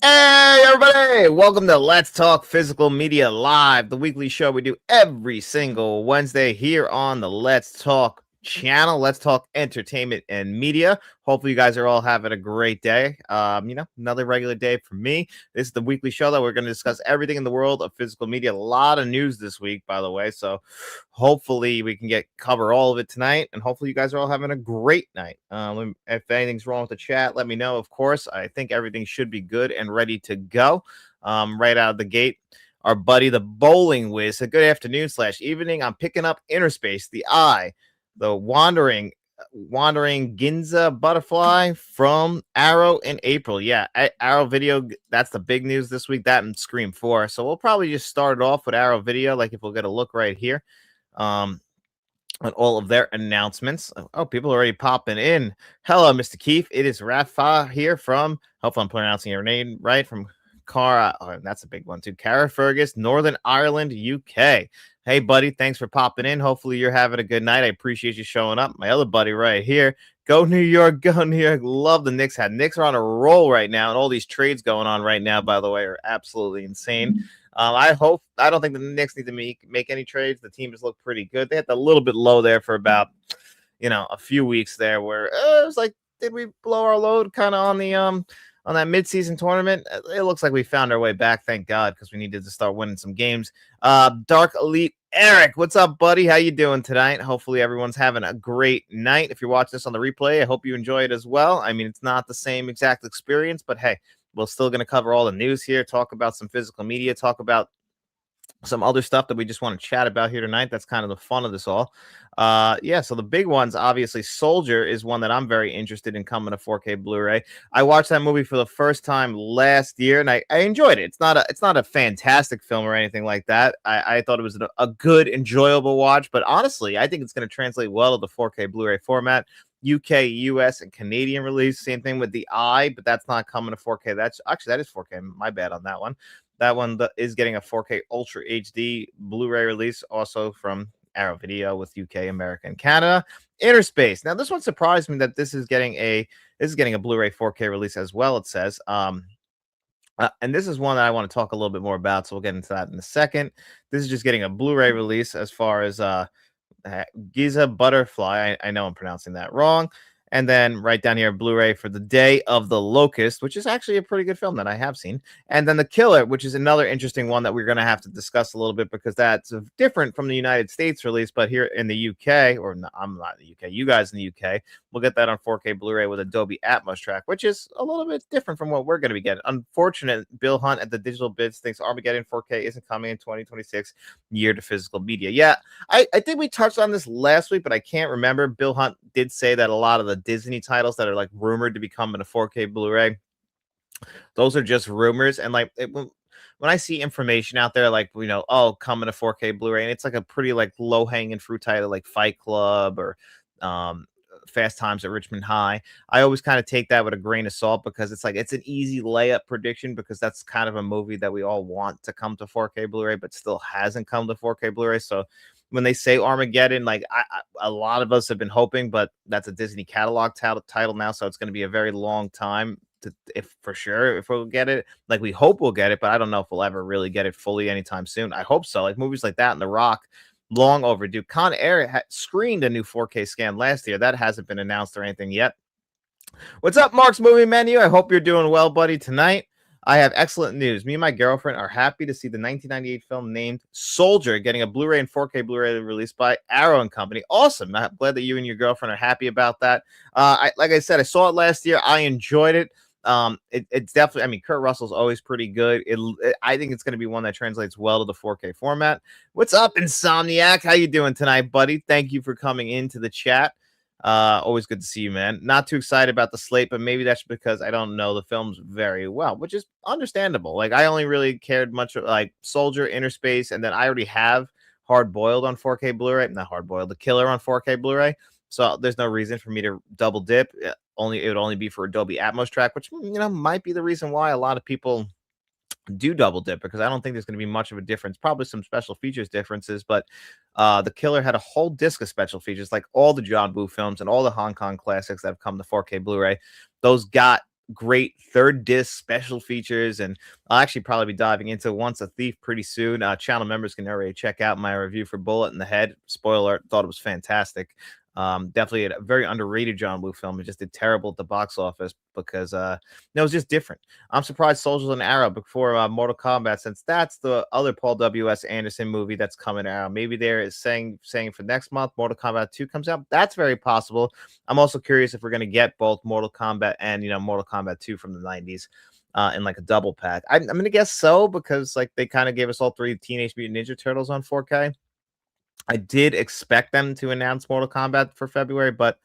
Hey, everybody! Welcome to Let's Talk Physical Media Live, the weekly show we do every single Wednesday here on the Let's Talk channel. Let's Talk Entertainment and Media. Hopefully, you guys are all having a great day. Another regular day for me. This is the weekly show that we're going to discuss everything in the world of physical media. A lot of news this week, by the way. So, hopefully, we can cover all of it tonight, and hopefully, you guys are all having a great night. If anything's wrong with the chat, let me know. Of course, I think everything should be good and ready to go. Right out of the gate, our buddy the bowling whiz said, "Good afternoon / evening. I'm picking up Inner Space, the Eye, the wandering Ginza butterfly from Arrow in April." Yeah, Arrow Video. That's the big news this week. That and Scream 4. So we'll probably just start it off with Arrow Video. Like if we'll get a look right here. On all of their announcements. Oh, people are already popping in. Hello, Mr. Keefe. It is Rafa here from, hope I'm pronouncing your name right, from Cara. Oh, that's a big one too. Carrickfergus, Northern Ireland, UK. Hey, buddy, thanks for popping in. Hopefully you're having a good night. I appreciate you showing up. My other buddy right here. Go New York, go New York. Love the Knicks. Knicks are on a roll right now, and all these trades going on right now, by the way, are absolutely insane. I don't think the Knicks need to make any trades. The team has looked pretty good. They had a little bit low there for about, a few weeks there where it was like, did we blow our load kind of on that midseason tournament? It looks like we found our way back, thank God, because we needed to start winning some games. Dark Elite Eric, what's up, buddy? How you doing tonight? Hopefully everyone's having a great night. If you're watching this on the replay, I hope you enjoy it as well. I mean, it's not the same exact experience, but hey, we're still going to cover all the news here, talk about some physical media, talk about some other stuff that we just want to chat about here tonight. That's kind of the fun of this all. So the big ones, obviously, Soldier is one that I'm very interested in coming to 4K Blu-ray. I watched that movie for the first time last year, and I enjoyed it. It's not a fantastic film or anything like that. I thought it was a good, enjoyable watch, but honestly, I think it's going to translate well to the 4K Blu-ray format. UK, US, and Canadian release. Same thing with the Eye, but that's not coming to 4K. That is 4K. My bad on that one. That one is getting a 4K Ultra HD Blu-ray release, also from Arrow Video with UK, America, and Canada. Inner Space. Now, this one surprised me that this is getting a Blu-ray 4K release as well. It says, and this is one that I want to talk a little bit more about, so we'll get into that in a second. This is just getting a Blu-ray release as far as Giza Butterfly. I know I'm pronouncing that wrong. And then right down here, Blu-ray for The Day of the Locust, which is actually a pretty good film that I have seen. And then The Killer, which is another interesting one that we're going to have to discuss a little bit because that's different from the United States release. But here in the UK, or no, I'm not in the UK, you guys in the UK, we'll get that on 4K Blu-ray with Adobe Atmos track, which is a little bit different from what we're going to be getting. Unfortunate, Bill Hunt at the Digital Bits thinks Armageddon 4K isn't coming in 2026, year to physical media. Yeah, I think we touched on this last week, but I can't remember. Bill Hunt did say that a lot of the Disney titles that are like rumored to be coming to 4K Blu-ray, those are just rumors. And like when I see information out there, like, coming to 4K Blu-ray, and it's like a pretty like low-hanging fruit title like Fight Club or Fast Times at Richmond High, I always kind of take that with a grain of salt because it's an easy layup prediction because that's kind of a movie that we all want to come to 4K Blu-ray but still hasn't come to 4K Blu-ray. So when they say Armageddon, like a lot of us have been hoping, but that's a Disney catalog title now, so it's going to be a very long time if we'll get it. Like, we hope we'll get it, but I don't know if we'll ever really get it fully anytime soon. I hope so. Like movies like that and The Rock, long overdue. Con Air had screened a new 4K scan last year. That hasn't been announced or anything yet. What's up, Mark's Movie Menu? I hope you're doing well, buddy. Tonight, I have excellent news. Me and my girlfriend are happy to see the 1998 film named Soldier getting a Blu-ray and 4K Blu-ray released by Arrow and Company. Awesome. I'm glad that you and your girlfriend are happy about that. Like I said, I saw it last year. I enjoyed it. It's definitely, I mean, Kurt Russell's always pretty good. I think it's going to be one that translates well to the 4K format. What's up, Insomniac? How you doing tonight, buddy? Thank you for coming into the chat. Always good to see you, man. Not too excited about the slate, but maybe that's because I don't know the films very well, which is understandable. Like, I only really cared much like Soldier, Inner Space, and then I already have Hard Boiled on 4K Blu-ray. Not Hard Boiled, The Killer on 4K Blu-ray. So there's no reason for me to double dip. It would only be for Adobe Atmos track, which might be the reason why a lot of people do double dip, because I don't think there's going to be much of a difference. Probably some special features differences, but The Killer had a whole disc of special features, like all the John Woo films and all the Hong Kong classics that have come to 4K Blu-ray. Those got great third disc special features, and I'll actually probably be diving into Once a Thief pretty soon. Channel members can already check out my review for Bullet in the Head. Spoiler alert, thought it was fantastic. Definitely a very underrated John Woo film. It just did terrible at the box office because no, it was just different. I'm surprised Soldiers and Arrow before Mortal Kombat, since that's the other Paul W.S. Anderson movie that's coming out. Maybe they're saying for next month Mortal Kombat 2 comes out. That's very possible. I'm also curious if we're going to get both Mortal Kombat and Mortal Kombat 2 from the 90s in like a double pack. I'm going to guess so, because like they kind of gave us all three Teenage Mutant Ninja Turtles on 4K. I did expect them to announce Mortal Kombat for February, but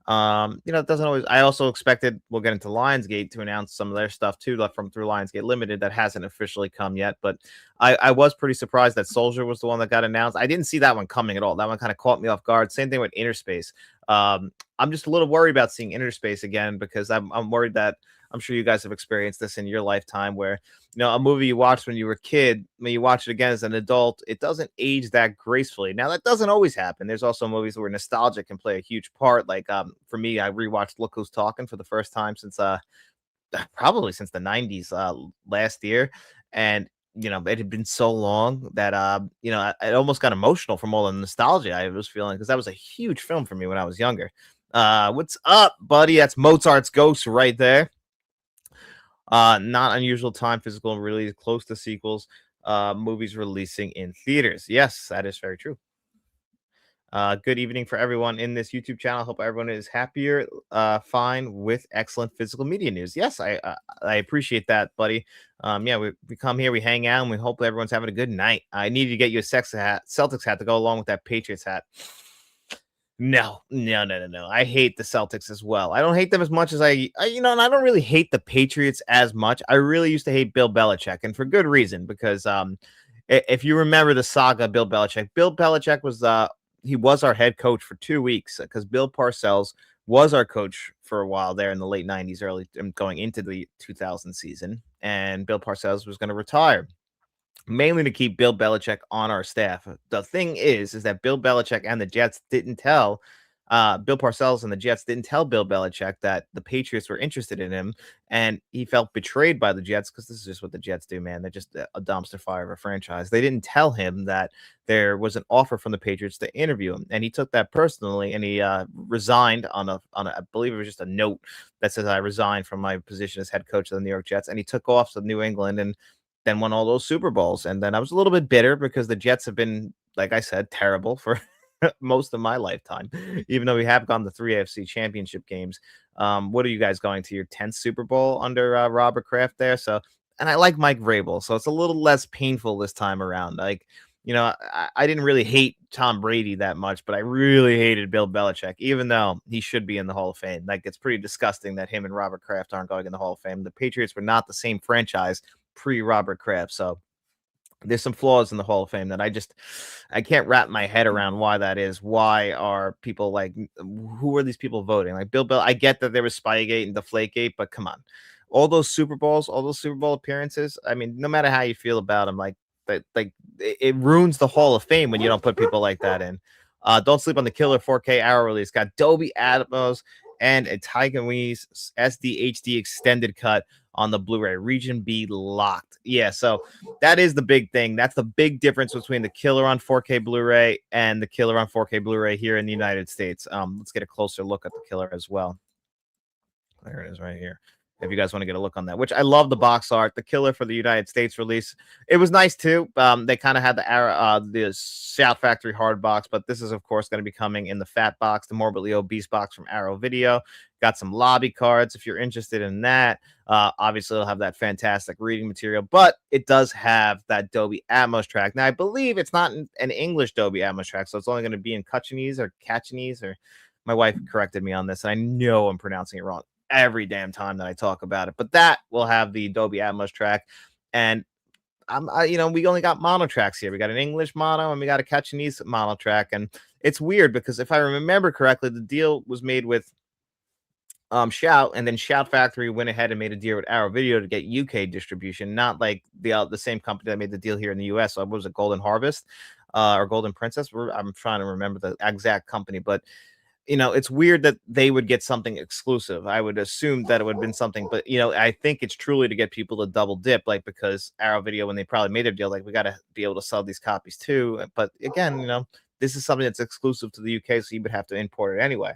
it doesn't always. I also expected we'll get into Lionsgate to announce some of their stuff too, like from through Lionsgate Limited, that hasn't officially come yet. But I was pretty surprised that Soldier was the one that got announced. I didn't see that one coming at all. That one kind of caught me off guard. Same thing with Interspace. I'm just a little worried about seeing Interspace again, because I'm worried that, I'm sure you guys have experienced this in your lifetime, where a movie you watched when you were a kid, when you watch it again as an adult, it doesn't age that gracefully. Now, that doesn't always happen. There's also movies where nostalgia can play a huge part. Like for me, I rewatched Look Who's Talking for the first time since probably since the 90s last year, and it had been so long that I almost got emotional from all the nostalgia I was feeling, because that was a huge film for me when I was younger. What's up, buddy? That's Mozart's Ghost right there. Not unusual time, physical release, close to sequels, movies releasing in theaters. Yes, that is very true. Good evening for everyone in this YouTube channel. Hope everyone is happier, fine, with excellent physical media news. Yes, I appreciate that, buddy. Yeah, we come here, we hang out, and we hope everyone's having a good night. I needed to get you a Celtics hat to go along with that Patriots hat. No. I hate the Celtics as well. I don't hate them as much as and I don't really hate the Patriots as much. I really used to hate Bill Belichick, and for good reason, because if you remember the saga of Bill Belichick was he was our head coach for 2 weeks, because Bill Parcells was our coach for a while there in the late 90s, early going into the 2000 season, and Bill Parcells was going to retire, mainly to keep Bill Belichick on our staff. The thing is that Bill Belichick and the Jets didn't tell Bill Parcells and the Jets didn't tell Bill Belichick that the Patriots were interested in him, and he felt betrayed by the Jets, because this is just what the Jets do, man. They're just a dumpster fire of a franchise. They didn't tell him that there was an offer from the Patriots to interview him, and he took that personally, and he resigned on a I believe it was just a note that says, "I resigned from my position as head coach of the New York Jets," and he took off to New England and then won all those Super Bowls. And then I was a little bit bitter, because the Jets have been, like I said, terrible for most of my lifetime, even though we have gone to 3 AFC championship games. What are you guys going to, your 10th Super Bowl under Robert Kraft there? So, and I like Mike Vrabel, so it's a little less painful this time around. Like, I didn't really hate Tom Brady that much, but I really hated Bill Belichick, even though he should be in the Hall of Fame. Like, it's pretty disgusting that him and Robert Kraft aren't going in the Hall of Fame. The Patriots were not the same franchise pre-Robert Kraft, so there's some flaws in the Hall of Fame that I can't wrap my head around why that is. Why are people like, who are these people voting? Like Bill Bell, I get that there was Spygate and Deflategate, but come on, all those Super Bowls, all those Super Bowl appearances. I mean, no matter how you feel about them, like it ruins the Hall of Fame when you don't put people like that in. Don't sleep on the killer 4K Arrow release. Got Dolby Atmos and a Tiger Wings SDHD extended cut on the Blu-ray. Region B locked. Yeah, so that is the big thing. That's the big difference between the killer on 4K Blu-ray and the killer on 4K Blu-ray here in the United States. Let's get a closer look at the killer as well. There it is right here, if you guys want to get a look on that, which I love the box art. The killer for the United States release, it was nice too. They kind of had the Shout Factory hard box, but this is of course going to be coming in the fat box, the morbidly obese box from Arrow Video. Got some lobby cards if you're interested in that. Obviously it'll have that fantastic reading material, but it does have that Dolby Atmos track. Now I believe it's not an English Dolby Atmos track, so it's only going to be in Cachinese or Cachinese, or my wife corrected me on this, and I know I'm pronouncing it wrong every damn time that I talk about it, but that will have the Dolby Atmos track. And we only got mono tracks here. We got an English mono and we got a Cachinese mono track. And it's weird because if I remember correctly, the deal was made with Shout, and then Shout Factory went ahead and made a deal with Arrow Video to get UK distribution, not like the same company that made the deal here in the US. So what was it, Golden Harvest or Golden Princess? I'm trying to remember the exact company, but it's weird that they would get something exclusive. I would assume that it would have been something, but I think it's truly to get people to double dip, like because Arrow Video, when they probably made their deal, like we got to be able to sell these copies too. But again, this is something that's exclusive to the UK, so you would have to import it anyway.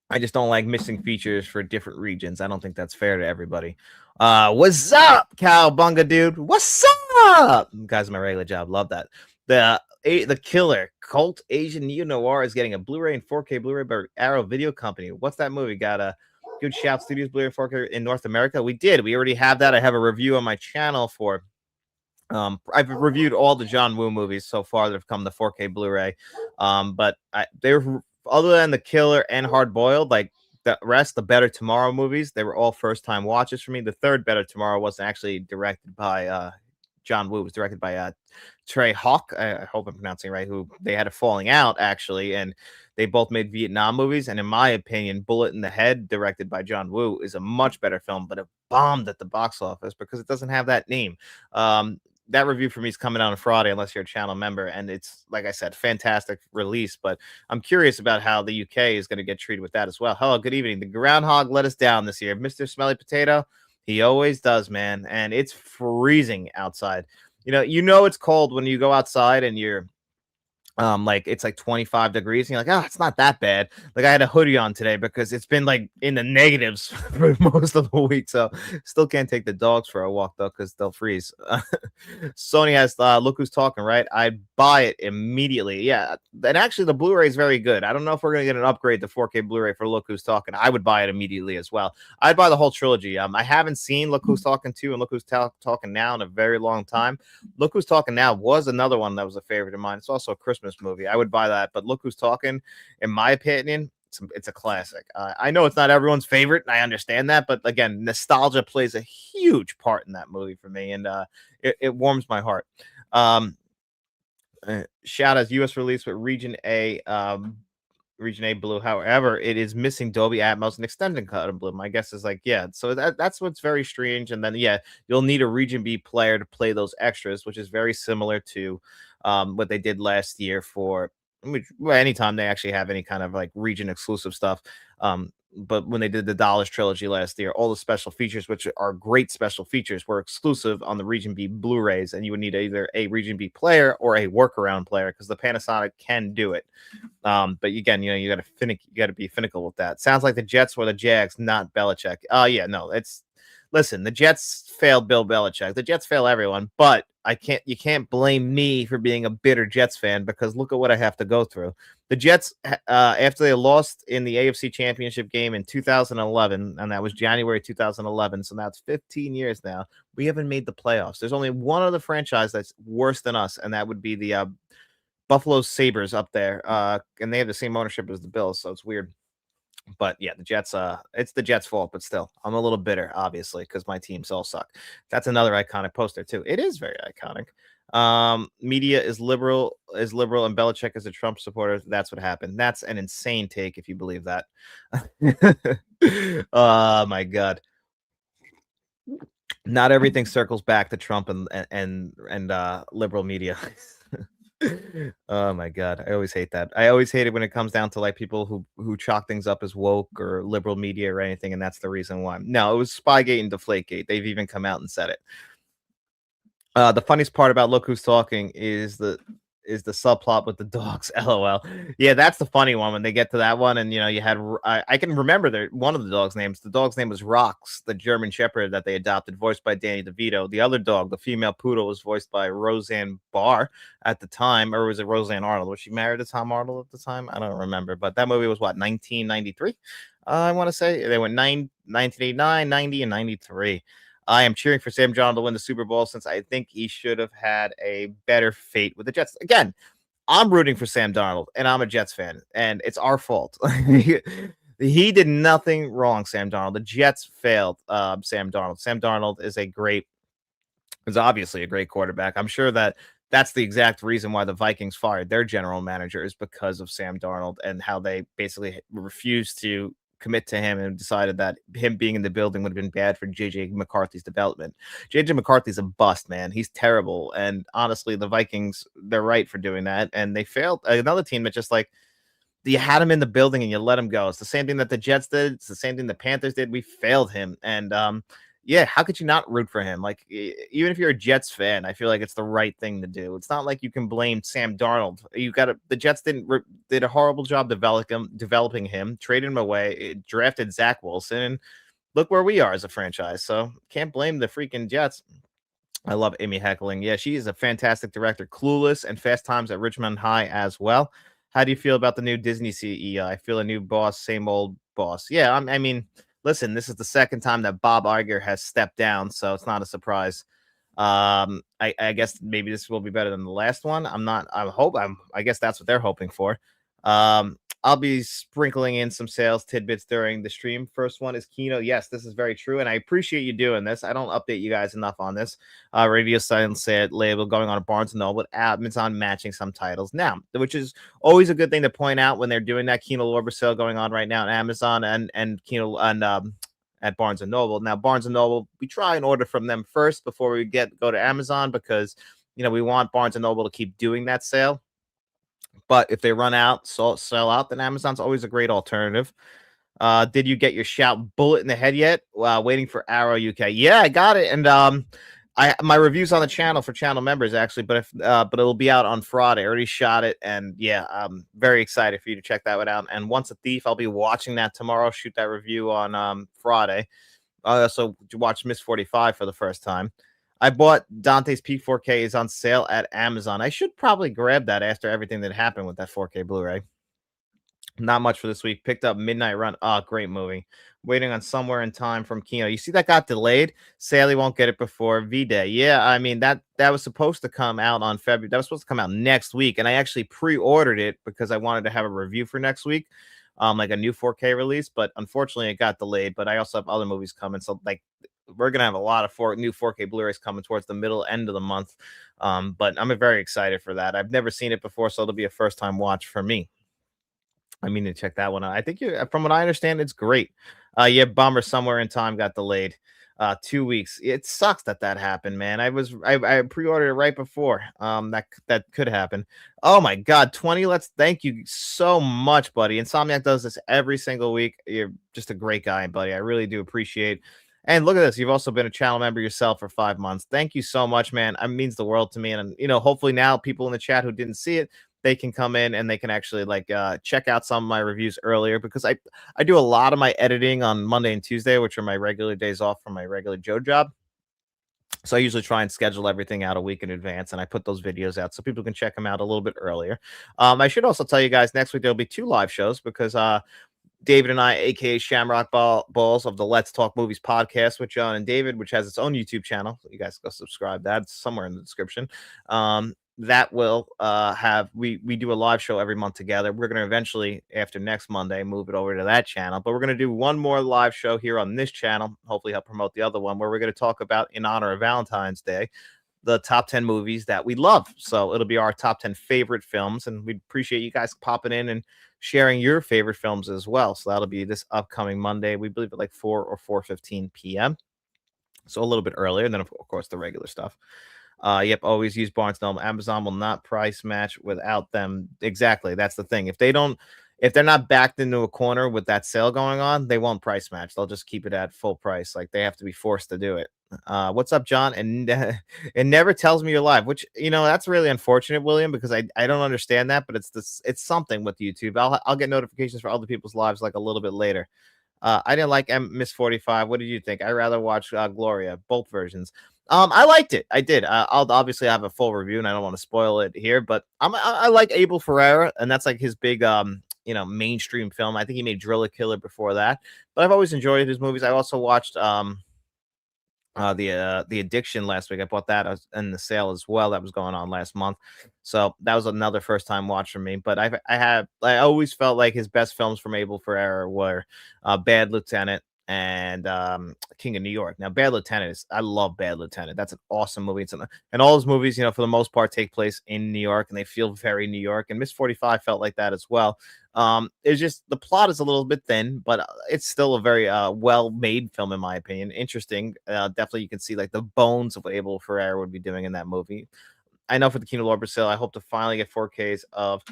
I just don't like missing features for different regions. I don't think that's fair to everybody. What's up, Cowbunga dude? What's up? Guys, my regular job. Love that. The Killer Cult Asian Neo Noir is getting a Blu-ray and 4K Blu-ray by Arrow Video Company. What's that movie? Got a Good Shout Studios Blu-ray 4K in North America. We did. We already have that. I have a review on my channel for. I've reviewed all the John Woo movies so far that have come to 4K Blu-ray. But they're other than The Killer and Hard Boiled, like the rest, the Better Tomorrow movies, they were all first-time watches for me. The third Better Tomorrow wasn't actually directed by John Woo. It was directed by Trey Hawk. I hope I'm pronouncing it right. Who they had a falling out actually, and they both made Vietnam movies. And in my opinion, Bullet in the Head, directed by John Woo, is a much better film, but it bombed at the box office because it doesn't have that name. That review for me is coming out on Friday, unless you're a channel member, and it's, like I said, fantastic release. But I'm curious about how the UK is going to get treated with that as well. Hello, good evening. The groundhog let us down this year, Mr. Smelly Potato. He always does, man, and it's freezing outside. It's cold when you go outside and you're like it's like 25 degrees and you're like, oh, it's not that bad. Like I had a hoodie on today because it's been like in the negatives for most of the week, so still can't take the dogs for a walk though because they'll freeze. Sony has Look Who's Talking, right? I'd buy it immediately. Yeah, and actually the Blu-ray is very good. I don't know if we're gonna get an upgrade to 4K Blu-ray for Look Who's Talking. I would buy it immediately as well. I'd buy the whole trilogy. I haven't seen Look Who's Talking 2 and Look Who's Talking Now in a very long time. Look Who's Talking Now was another one that was a favorite of mine. It's also a Christmas movie. I would buy that, but Look Who's Talking, in my opinion, it's a classic. I know it's not everyone's favorite, and I understand that, but again, nostalgia plays a huge part in that movie for me, and it warms my heart. Shout out U.S. release with Region A Blue. However, it is missing Dolby Atmos and extended cut in blue. My guess is like, yeah, so that's what's very strange. And then, yeah, you'll need a Region B player to play those extras, which is very similar to what they did last year for anytime they actually have any kind of like region exclusive stuff. But when they did the Dollars trilogy last year, all the special features, which are great special features, were exclusive on the Region B Blu-rays, and you would need either a Region B player or a workaround player because the Panasonic can do it. But again, you got to be finical with that. Sounds like the Jets were the Jags, not Belichick. Yeah, no, listen, the Jets failed Bill Belichick. The Jets fail everyone, but you can't blame me for being a bitter Jets fan because look at what I have to go through. The Jets, after they lost in the AFC Championship game in 2011, and that was January 2011, so that's 15 years now, we haven't made the playoffs. There's only one other franchise that's worse than us, and that would be the Buffalo Sabres up there, and they have the same ownership as the Bills, so it's weird. But yeah, the Jets, it's the Jets' fault, but still, I'm a little bitter, obviously, because my teams all suck. That's another iconic poster, too. It is very iconic. Media is liberal, and Belichick is a Trump supporter. That's what happened. That's an insane take if you believe that. Oh my God. Not everything circles back to Trump and liberal media. Oh my God, I always hate that. I always hate it when it comes down to like people who chalk things up as woke or liberal media or anything, and that's the reason why. No, it was Spygate and Deflategate. They've even come out and said it. The funniest part about Look Who's Talking is the subplot with the dogs. LOL. Yeah, that's the funny one when they get to that one, and you had I can remember one of the dogs' names. The dog's name was Rox, the German Shepherd that they adopted, voiced by Danny DeVito. The other dog, the female poodle, was voiced by Roseanne Barr at the time, or was it Roseanne Arnold? Was she married to Tom Arnold at the time? I don't remember, but that movie was what, 1993? I want to say they went 1989, 90, and 93. I am cheering for Sam Darnold to win the Super Bowl since I think he should have had a better fate with the Jets. Again, I'm rooting for Sam Darnold, and I'm a Jets fan, and it's our fault. He did nothing wrong, Sam Darnold. The Jets failed Sam Darnold. Sam Darnold is obviously a great quarterback. I'm sure that's the exact reason why the Vikings fired their general manager is because of Sam Darnold and how they basically refused to commit to him and decided that him being in the building would have been bad for JJ McCarthy's development. JJ McCarthy's a bust, man. He's terrible. And honestly, the Vikings, they're right for doing that. And they failed another team that just like, you had him in the building and you let him go. It's the same thing that the Jets did. It's the same thing the Panthers did. We failed him. And yeah, how could you not root for him? Like, even if you're a Jets fan, I feel like it's the right thing to do. It's not like you can blame Sam Darnold. You got to, the Jets did a horrible job developing him, traded him away, drafted Zach Wilson, and look where we are as a franchise. So can't blame the freaking Jets. I love Amy Heckling. Yeah, she is a fantastic director. Clueless and Fast Times at Richmond High as well. How do you feel about the new Disney CEO? I feel a new boss, same old boss. Yeah, I mean, listen, this is the second time that Bob Iger has stepped down, so it's not a surprise. I guess maybe this will be better than the last one. I'm not. I guess that's what they're hoping for. I'll be sprinkling in some sales tidbits during the stream. First one is Kino. Yes, this is very true, and I appreciate you doing this. I don't update you guys enough on this. Radio Silence said label going on a Barnes and Noble with Amazon matching some titles now, which is always a good thing to point out when they're doing that. Kino Lorber sale going on right now on Amazon and Kino and at Barnes and Noble. Now, Barnes and Noble, we try and order from them first before we go to Amazon because we want Barnes and Noble to keep doing that sale. But if they run out, sell out, then Amazon's always a great alternative. Did you get your shout bullet in the head yet? Waiting for Arrow UK. Yeah, I got it. And my review's on the channel for channel members actually, but it'll be out on Friday. I already shot it, and yeah, I'm very excited for you to check that one out. And Once a Thief, I'll be watching that tomorrow. Shoot that review on Friday. I also watched Miss 45 for the first time. I bought Dante's Peak 4K is on sale at Amazon. I should probably grab that after everything that happened with that 4K Blu-ray. Not much for this week. Picked up Midnight Run. Oh, great movie. Waiting on Somewhere in Time from Kino. You see that got delayed. Sadly, won't get it before V-Day. Yeah, I mean that was supposed to come out on February. That was supposed to come out next week, and I actually pre-ordered it because I wanted to have a review for next week, like a new 4K release. But unfortunately, it got delayed. But I also have other movies coming, so like we're gonna have a lot of new 4K Blu-rays coming towards the middle end of the month. But I'm very excited for that. I've never seen it before, so it'll be a first-time watch for me. I mean to check that one out. I think from what I understand, it's great. Yeah, Bummer Somewhere in Time got delayed 2 weeks. It sucks that happened, man. I pre-ordered it right before. That could happen. Oh my God, 20. Thank you so much, buddy. Insomniac does this every single week. You're just a great guy, buddy. I really do appreciate. And look at this. You've also been a channel member yourself for 5 months. Thank you so much, man. It means the world to me. And hopefully now people in the chat who didn't see it, they can come in and they can actually check out some of my reviews earlier because I do a lot of my editing on Monday and Tuesday, which are my regular days off from my regular Joe job. So I usually try and schedule everything out a week in advance, and I put those videos out so people can check them out a little bit earlier. I should also tell you guys next week there'll be 2 live shows because David and I, aka Shamrock Balls of the Let's Talk Movies podcast with John and David, which has its own YouTube channel. So you guys go subscribe. That's somewhere in the description. That will have we do a live show every month together. We're going to eventually, after next Monday, move it over to that channel. But we're going to do one more live show here on this channel. Hopefully, help promote the other one where we're going to talk about, in honor of Valentine's Day, the top 10 movies that we love. So it'll be our top 10 favorite films, and we'd appreciate you guys popping in and sharing your favorite films as well. So that'll be this upcoming Monday. We believe at like 4 or 4:15 p.m. So a little bit earlier, and then of course the regular stuff. Yep, always use Barnes Noble. Amazon will not price match without them. Exactly, that's the thing. If they're not backed into a corner with that sale going on, they won't price match. They'll just keep it at full price. Like they have to be forced to do it. What's up, John? And it never tells me you're live, which that's really unfortunate, William, because I don't understand that, but it's something with YouTube. I'll get notifications for other people's lives like a little bit later. I didn't like Miss 45. What did you think? I rather watch Gloria, both versions. I liked it. I did. I'll obviously have a full review, and I don't want to spoil it here, but I like Abel Ferrara, and that's like his big mainstream film. I think he made Driller Killer before that, but I've always enjoyed his movies. I also watched the Addiction last week. I bought that in the sale as well. That was going on last month, so that was another first time watch for me. But I always felt like his best films from Abel Ferrara were Bad Lieutenant and King of New York. Now, Bad Lieutenant I love Bad Lieutenant. That's an awesome movie. And all his movies, for the most part, take place in New York, and they feel very New York. And Miss 45 felt like that as well. It's just the plot is a little bit thin, but it's still a very well-made film, in my opinion. Interesting. Definitely, you can see like the bones of what Abel Ferrara would be doing in that movie. I know for the Kino Lorber sale, I hope to finally get 4Ks of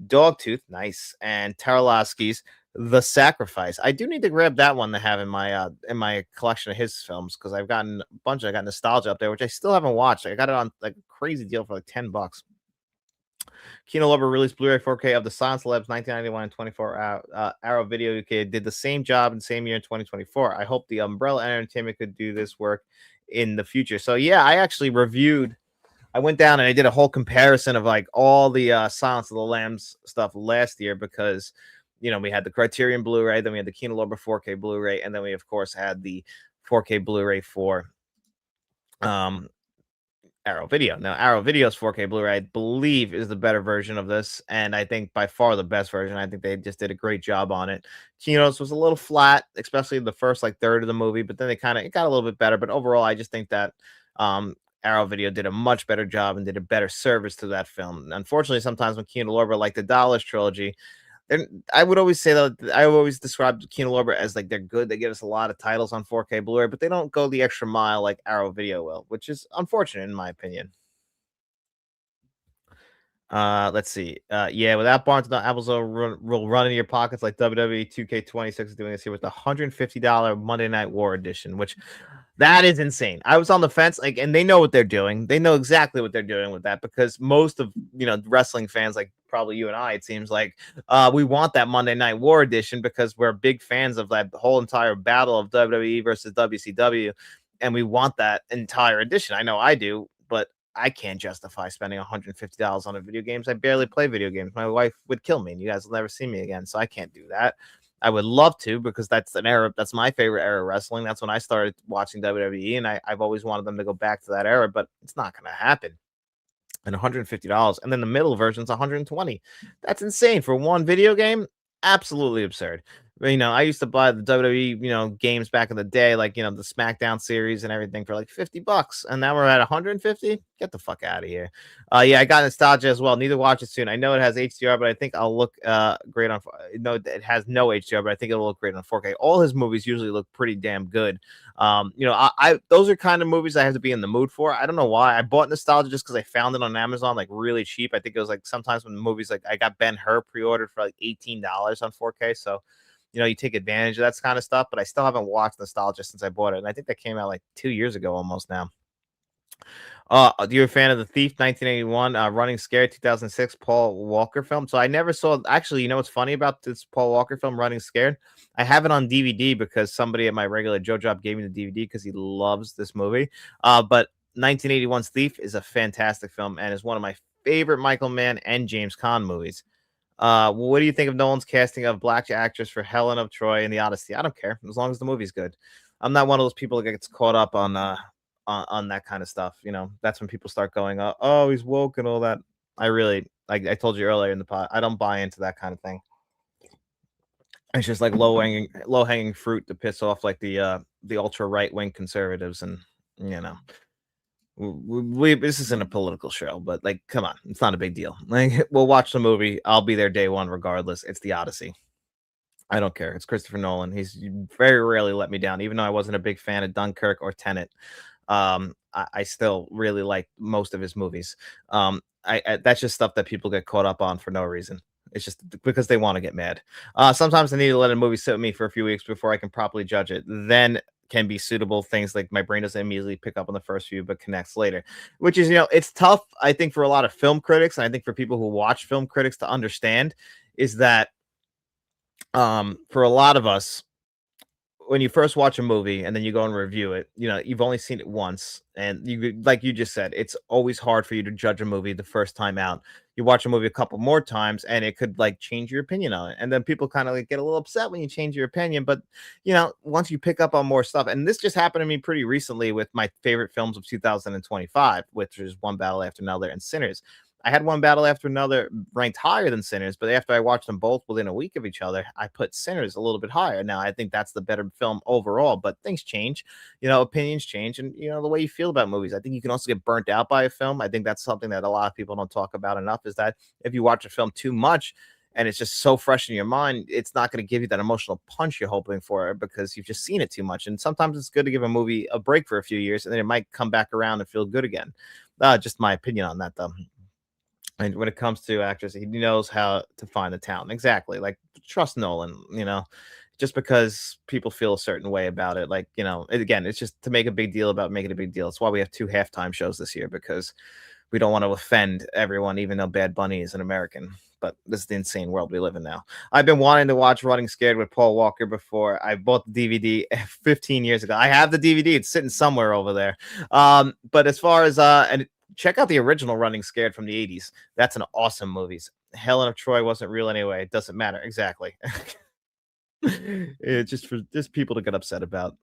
Dogtooth, nice, and Tarlavsky's The Sacrifice. I do need to grab that one to have in my collection of his films because I've gotten a bunch. I got Nostalgia up there, which I still haven't watched. I got it on like a crazy deal for like $10. Kino Lorber released Blu-ray 4K of The Silence of the Lambs 1991 and 24 Arrow Video UK did the same job in the same year in 2024. I hope the Umbrella Entertainment could do this work in the future. So yeah, I actually reviewed. I went down and I did a whole comparison of like all the Silence of the Lambs stuff last year because we had the Criterion Blu-ray, then we had the Kino Lorber 4K Blu-ray, and then we of course had the 4K Blu-ray for um Arrow Video. Now, Arrow Video's 4K Blu-ray, I believe, is the better version of this, and I think by far the best version. I think they just did a great job on it. Kino's was a little flat, especially the first like third of the movie, but then it got a little bit better. But overall, I just think that Arrow Video did a much better job and did a better service to that film. Unfortunately, sometimes when Kino Lorber, like the Dallas trilogy, I would always say that I always describe Kino Lorber as like they're good. They give us a lot of titles on 4K Blu-ray, but they don't go the extra mile like Arrow Video will, which is unfortunate in my opinion. Let's see. Yeah, without Barnes, the Apples will run into your pockets like WWE 2K26 is doing this here with the $150 Monday Night War edition, which that is insane. I was on the fence, like, and they know what they're doing. They know exactly what they're doing with that because most of wrestling fans, like probably you and I, it seems like we want that Monday Night War edition because we're big fans of that whole entire battle of WWE versus WCW, and we want that entire edition. I know I do, but I can't justify spending $150 on a video games. I barely play video games. My wife would kill me, and you guys will never see me again. So I can't do that. I would love to because that's an era. That's my favorite era of wrestling. That's when I started watching WWE, and I've always wanted them to go back to that era, but it's not going to happen. And $150, and then the middle version's $120. That's insane for one video game. Absolutely absurd. I used to buy the WWE, games back in the day, like, the SmackDown series and everything for like $50. And now we're at 150. Get the fuck out of here. Yeah, I got Nostalgia as well. Need to watch it soon. I know it has HDR, but I think I'll look great on. No, it has no HDR, but I think it'll look great on 4K. All his movies usually look pretty damn good. I those are kind of movies I have to be in the mood for. I don't know why. I bought Nostalgia just because I found it on Amazon like really cheap. I think it was like sometimes when the movies like I got Ben-Hur pre-ordered for like $18 on 4K. So you take advantage of that kind of stuff, but I still haven't watched Nostalgia since I bought it. And I think that came out like 2 years ago almost now. You're a fan of The Thief, 1981, Running Scared, 2006, Paul Walker film. So I never saw, actually, what's funny about this Paul Walker film, Running Scared? I have it on DVD because somebody at my regular Joe job gave me the DVD because he loves this movie. But 1981's Thief is a fantastic film and is one of my favorite Michael Mann and James Caan movies. What do you think of Nolan's casting of black actress for Helen of Troy and The Odyssey? I don't care as long as the movie's good. I'm not one of those people that gets caught up on that kind of stuff. That's when people start going, oh, he's woke and all that. I told you earlier in the pod, I don't buy into that kind of thing. It's just like low hanging fruit to piss off like the ultra right wing conservatives, and this isn't a political show, but like, come on, it's not a big deal. Like, we'll watch the movie. I'll be there day one regardless. It's The Odyssey. I don't care. It's Christopher Nolan. He's very rarely let me down, even though I wasn't a big fan of Dunkirk or Tenet. I still really like most of his movies. That's just stuff that people get caught up on for no reason. It's just because they want to get mad. Sometimes I need to let a movie sit with me for a few weeks before I can properly judge it. Then can be suitable things like my brain doesn't immediately pick up on the first few, but connects later, which is, it's tough, I think, for a lot of film critics. And I think for people who watch film critics to understand is that for a lot of us, when you first watch a movie and then you go and review it, you've only seen it once. And like you just said, it's always hard for you to judge a movie the first time out. You watch a movie a couple more times and it could like change your opinion on it. And then people kind of like get a little upset when you change your opinion. But, once you pick up on more stuff, and this just happened to me pretty recently with my favorite films of 2025, which is One Battle After Another and Sinners. I had One Battle After Another ranked higher than Sinners, but after I watched them both within a week of each other, I put Sinners a little bit higher. Now, I think that's the better film overall, but things change, opinions change, and, the way you feel about movies. I think you can also get burnt out by a film. I think that's something that a lot of people don't talk about enough, is that if you watch a film too much and it's just so fresh in your mind, it's not going to give you that emotional punch you're hoping for because you've just seen it too much. And sometimes it's good to give a movie a break for a few years and then it might come back around and feel good again. Just my opinion on that, though. And when it comes to actors, he knows how to find the talent. Exactly. Like trust Nolan, just because people feel a certain way about it. Like, again, it's just to make a big deal about making a big deal. It's why we have two halftime shows this year because we don't want to offend everyone, even though Bad Bunny is an American. But this is the insane world we live in now. I've been wanting to watch Running Scared with Paul Walker before. I bought the DVD 15 years ago. I have the DVD. It's sitting somewhere over there. But as far as and check out the original Running Scared from the 80s. That's an awesome movie. Helen of Troy wasn't real anyway. It doesn't matter. Exactly. It's just people to get upset about.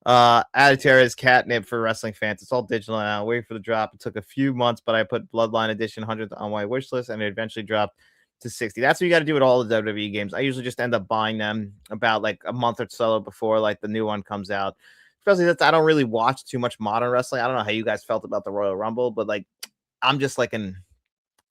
Aditera is catnip for wrestling fans. It's all digital now. Waiting for the drop. It took a few months, but I put Bloodline Edition 100 on my wish list, and it eventually dropped to 60. That's what you got to do with all the WWE games. I usually just end up buying them about like a month or so before like the new one comes out. Especially that I don't really watch too much modern wrestling. I don't know how you guys felt about the Royal Rumble, but like I'm just like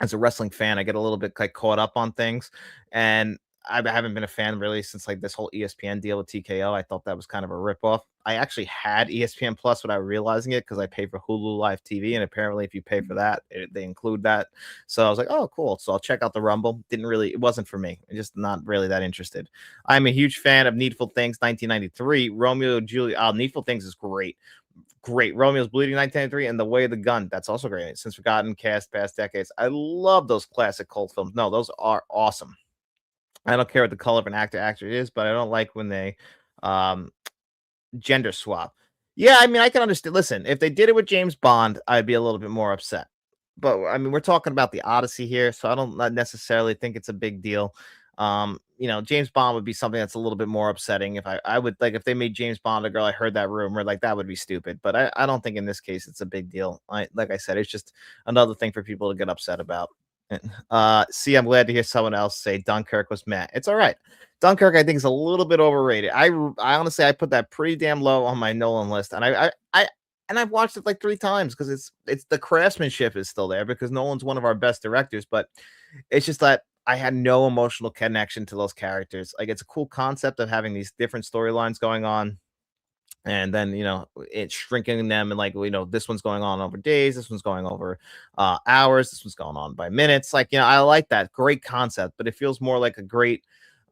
as a wrestling fan, I get a little bit like caught up on things, and I haven't been a fan really since like this whole ESPN deal with TKO. I thought that was kind of a ripoff. I actually had ESPN Plus without realizing it because I pay for Hulu Live TV, and apparently, if you pay for that, they include that. So I was like, "Oh, cool!" So I'll check out the Rumble. It wasn't for me. I'm just not really that interested. I'm a huge fan of Needful Things, 1993. Romeo and Juliet. Oh, Needful Things is great. Great. Romeo's Bleeding, 1993, and The Way of the Gun. That's also great. Since Forgotten, Cast, Past Decades. I love those classic cult films. No, those are awesome. I don't care what the color of an actor is, but I don't like when they um gender swap. Yeah, I mean, I can understand. Listen, if they did it with James Bond, I'd be a little bit more upset. But I mean, we're talking about the Odyssey here, so I don't not necessarily think it's a big deal. James Bond would be something that's a little bit more upsetting. If I would like if they made James Bond a girl, I heard that rumor, like that would be stupid. But I don't think in this case it's a big deal. Like I said, it's just another thing for people to get upset about. See, I'm glad to hear someone else say Dunkirk was meh. It's all right. Dunkirk, I think, is a little bit overrated. I honestly, I put that pretty damn low on my Nolan list, and I've watched it like 3 times because it's the craftsmanship is still there because Nolan's one of our best directors, but it's just that I had no emotional connection to those characters. Like it's a cool concept of having these different storylines going on, and then it's shrinking them, and like this one's going on over days, this one's going over hours, this one's going on by minutes. Like I like that great concept, but it feels more like a great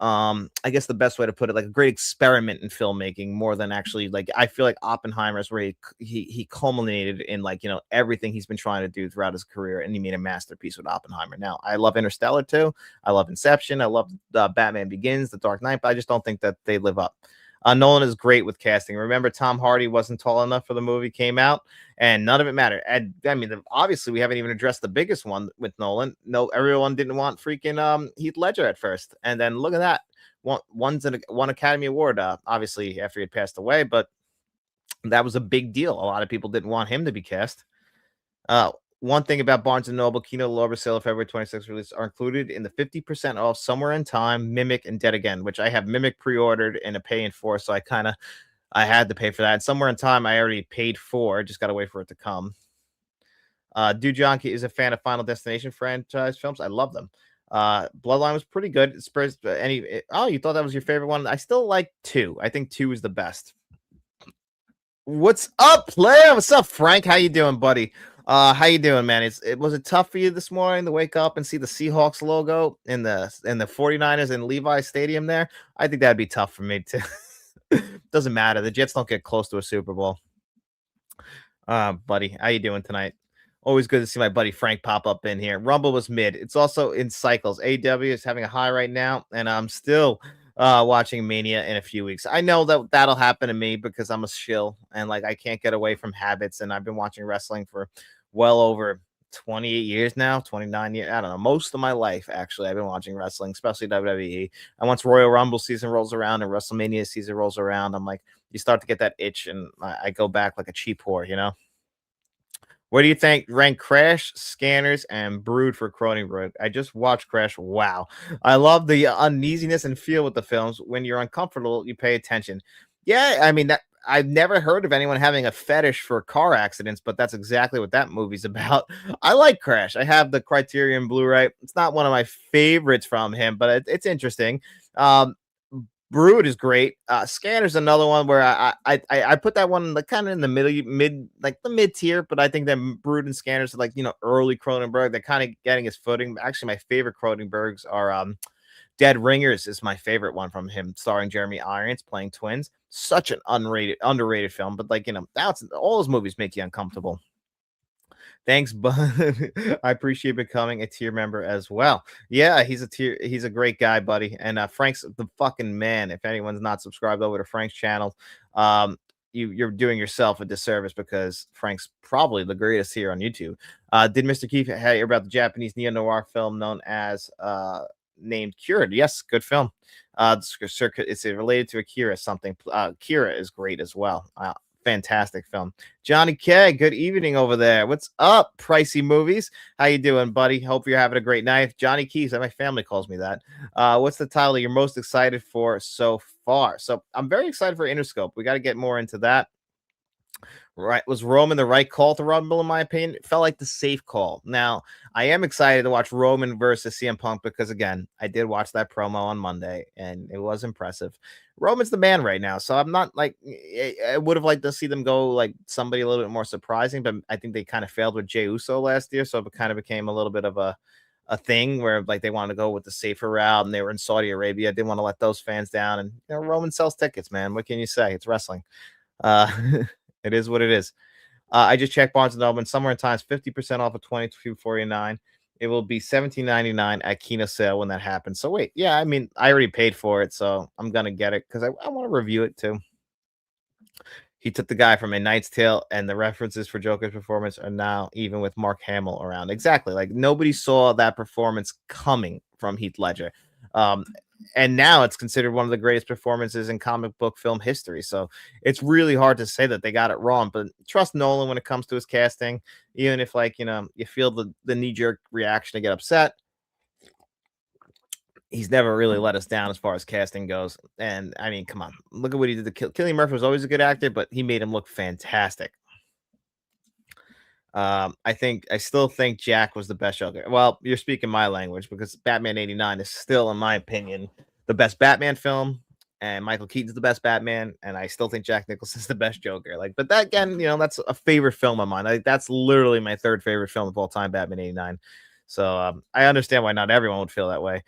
I guess the best way to put it, like a great experiment in filmmaking more than actually like I feel like Oppenheimer's where he culminated in like everything he's been trying to do throughout his career, and he made a masterpiece with Oppenheimer. Now I love Interstellar too, I love Inception, I love Batman Begins, The Dark Knight, but I just don't think that they live up. Nolan is great with casting. Remember, Tom Hardy wasn't tall enough for the movie came out, and none of it mattered. And I mean, obviously, we haven't even addressed the biggest one with Nolan. No, everyone didn't want freaking Heath Ledger at first, and then look at that. One Academy Award, obviously after he had passed away, but that was a big deal. A lot of people didn't want him to be cast. One thing about Barnes & Noble, Kino Lorber sale of February 26th release are included in the 50% off Somewhere in Time, Mimic, and Dead Again, which I have Mimic pre-ordered and a pay in for, so I had to pay for that. And Somewhere in Time I already paid for, just got to wait for it to come. Dude Jonky is a fan of Final Destination franchise films. I love them. Bloodline was pretty good. You thought that was your favorite one? I still like 2. I think 2 is the best. What's up, player? What's up, Frank? How you doing, buddy? How you doing, man? Was it tough for you this morning to wake up and see the Seahawks logo in the 49ers in Levi Stadium there? I think that'd be tough for me too. Doesn't matter. The Jets don't get close to a Super Bowl. Buddy, how you doing tonight? Always good to see my buddy Frank pop up in here. Rumble was mid. It's also in cycles. AW is having a high right now, and I'm still watching Mania in a few weeks. I know that'll happen to me because I'm a shill and like I can't get away from habits, and I've been watching wrestling for well over 28 years now, 29 years. I don't know, most of my life actually I've been watching wrestling, especially WWE. And once Royal Rumble season rolls around and WrestleMania season rolls around, I'm like, you start to get that itch, and I go back like a cheap whore. What do you think? Rank Crash, Scanners, and Brood for Cronenberg. I just watched Crash. Wow. I love the uneasiness and feel with the films. When you're uncomfortable, you pay attention. Yeah, I mean, I've never heard of anyone having a fetish for car accidents, but that's exactly what that movie's about. I like Crash. I have the Criterion Blu-ray. It's not one of my favorites from him, but it's interesting. Brood is great. Scanner's another one where I put that one like kind of in the mid like the mid tier, but I think that Brood and Scanners are like early Cronenberg. They're kind of getting his footing. Actually, my favorite Cronenbergs are Dead Ringers is my favorite one from him, starring Jeremy Irons playing twins. Such an underrated film, but like that's all those movies make you uncomfortable. Thanks, bud. I appreciate becoming a tier member as well. Yeah, he's a great guy, buddy. And Frank's the fucking man. If anyone's not subscribed over to Frank's channel, um, you're doing yourself a disservice because Frank's probably the greatest here on YouTube. Did Mr. Keith hear about the Japanese neo-noir film known as named Cured? Yes, good film. It's related to Akira something. Kira is great as well. Fantastic film. Johnny K, good evening over there. What's up, Pricey Movies? How you doing, buddy? Hope you're having a great night. Johnny Keys, my family calls me that. What's the title you're most excited for so far? So I'm very excited for Interscope. We got to get more into that. Right, was Roman the right call to Rumble? In my opinion, it felt like the safe call. Now, I am excited to watch Roman versus CM Punk because, again, I did watch that promo on Monday and it was impressive. Roman's the man right now, so I'm not like I would have liked to see them go like somebody a little bit more surprising, but I think they kind of failed with Jey Uso last year, so it kind of became a little bit of a thing where like they wanted to go with the safer route and they were in Saudi Arabia, didn't want to let those fans down, and Roman sells tickets, man. What can you say? It's wrestling. Uh, it is what it is. I just checked Barnes and Noble. Somewhere in times 50% off of 22.49. It will be 17.99 at Kino sale when that happens. So wait, yeah, I mean, I already paid for it, so I'm gonna get it because I want to review it too. He took the guy from A Knight's Tale, and the references for Joker's performance are now even with Mark Hamill around. Exactly, like nobody saw that performance coming from Heath Ledger. Um, and now it's considered one of the greatest performances in comic book film history. So it's really hard to say that they got it wrong. But trust Nolan when it comes to his casting, even if like you feel the knee jerk reaction to get upset. He's never really let us down as far as casting goes. And I mean, come on, look at what he did. Cillian Murphy was always a good actor, but he made him look fantastic. I still think Jack was the best Joker. Well, you're speaking my language because Batman 89 is still, in my opinion, the best Batman film, and Michael Keaton's the best Batman, and I still think Jack Nicholson's the best Joker. Like, but that again, that's a favorite film of mine. That's literally my third favorite film of all time, Batman 89. So I understand why not everyone would feel that way.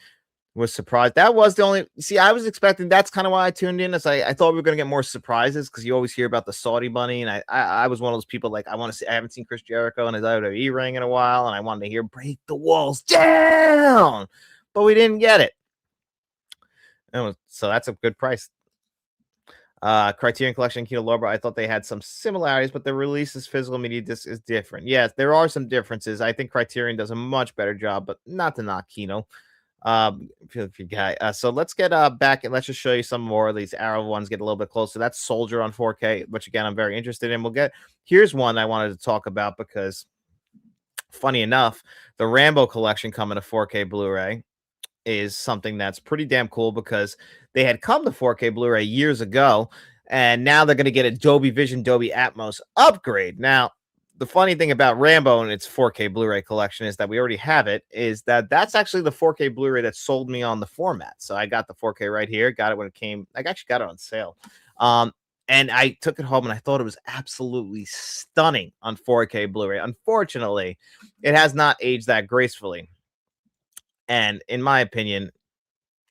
Was surprised. That was the only I was expecting that's kind of why I tuned in. As I thought we were gonna get more surprises because you always hear about the Saudi money, and I was one of those people like I want to see I haven't seen Chris Jericho in his WWE ring in a while, and I wanted to hear break the walls down, but we didn't get it. So that's a good price. Criterion Collection and Kino Lorber, I thought they had some similarities, but the releases physical media disc is different. Yes, there are some differences. I think Criterion does a much better job, but not to knock Kino. Guy. So let's get back and let's just show you some more of these Arrow ones. Get a little bit closer. That's Soldier on 4K, which again I'm very interested in. Here's one I wanted to talk about because, funny enough, the Rambo collection coming to 4K Blu-ray is something that's pretty damn cool because they had come to 4K Blu-ray years ago, and now they're going to get a Dolby Vision, Dolby Atmos upgrade. Now, the funny thing about Rambo and its 4K Blu-ray collection is that we already have it. Is that's actually the 4K Blu-ray that sold me on the format. So I got the 4K right here. Got it when it came. I actually got it on sale. And I took it home and I thought it was absolutely stunning on 4K Blu-ray. Unfortunately, it has not aged that gracefully. And in my opinion,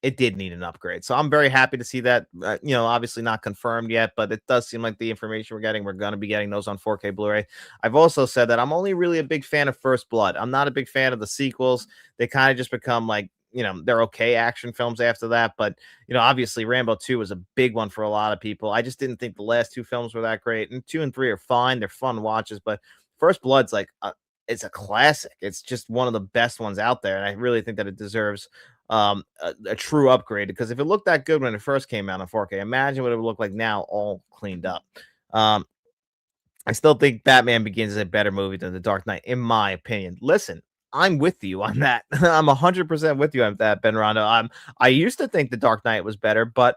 it did need an upgrade. So I'm very happy to see that. Obviously not confirmed yet, but it does seem like the information we're going to be getting those on 4K Blu-ray. I've also said that I'm only really a big fan of First Blood. I'm not a big fan of the sequels. They kind of just become like, they're okay action films after that. But, obviously Rambo 2 was a big one for a lot of people. I just didn't think the last two films were that great. And 2 and 3 are fine. They're fun watches, but First Blood's like, it's a classic. It's just one of the best ones out there. And I really think that it deserves a true upgrade because if it looked that good when it first came out in 4K, imagine what it would look like now all cleaned up. I still think Batman Begins is a better movie than The Dark Knight, in my opinion. Listen, I'm with you on that. I'm 100% with you on that, Ben Rondo. I used to think The Dark Knight was better, but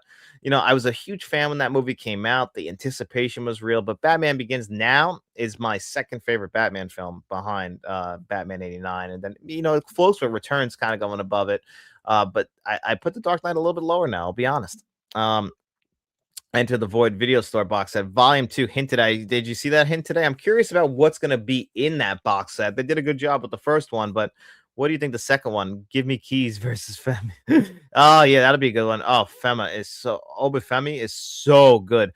I was a huge fan when that movie came out. The anticipation was real, but Batman Begins now is my second favorite Batman film behind Batman 89. And then, it floats with Returns kind of going above it. But I put The Dark Knight a little bit lower now, I'll be honest. Enter the Void video store box set. Volume 2 hinted at. Did you see that hint today? I'm curious about what's going to be in that box set. They did a good job with the first one, but what do you think the second one? Give Me Keys versus Femi. Oh, yeah, that'll be a good one. Oh, Obafemi is so good.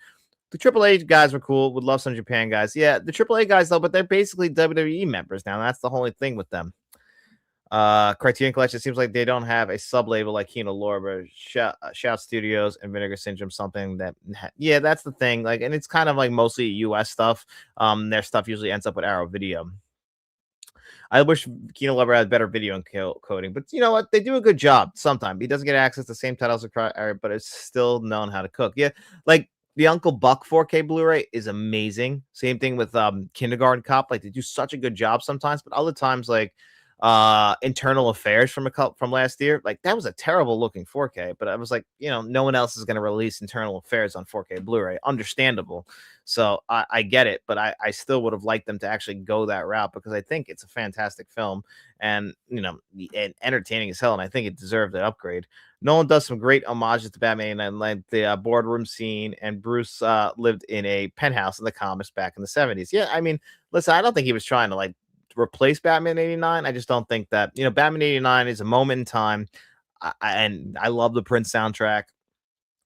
The AAA guys were cool. Would love some Japan guys. Yeah, the AAA guys, though, but they're basically WWE members now. That's the only thing with them. Criterion Collection seems like they don't have a sub label like Kino Lorber, Shout Studios, and Vinegar Syndrome. Something that, yeah, that's the thing. Like, and it's kind of like mostly US stuff. Their stuff usually ends up with Arrow Video. I wish Kino Lorber had better video encoding, but you know what? They do a good job. Sometimes he doesn't get access to the same titles, but it's still known how to cook. Yeah, like the Uncle Buck 4K Blu-ray is amazing. Same thing with Kindergarten Cop. Like they do such a good job sometimes, but other times like Internal Affairs from last year, like that was a terrible looking 4K, but I was like, no one else is going to release Internal Affairs on 4K Blu-ray. Understandable. So I get it, but I still would have liked them to actually go that route because I think it's a fantastic film and and entertaining as hell, and I think it deserved an upgrade. Nolan does some great homages to Batman and like the boardroom scene, and Bruce lived in a penthouse in the comics back in the 70s. Yeah, I mean, listen, I don't think he was trying to like replace Batman 89. I just don't think that, Batman 89 is a moment in time. And I love the Prince soundtrack.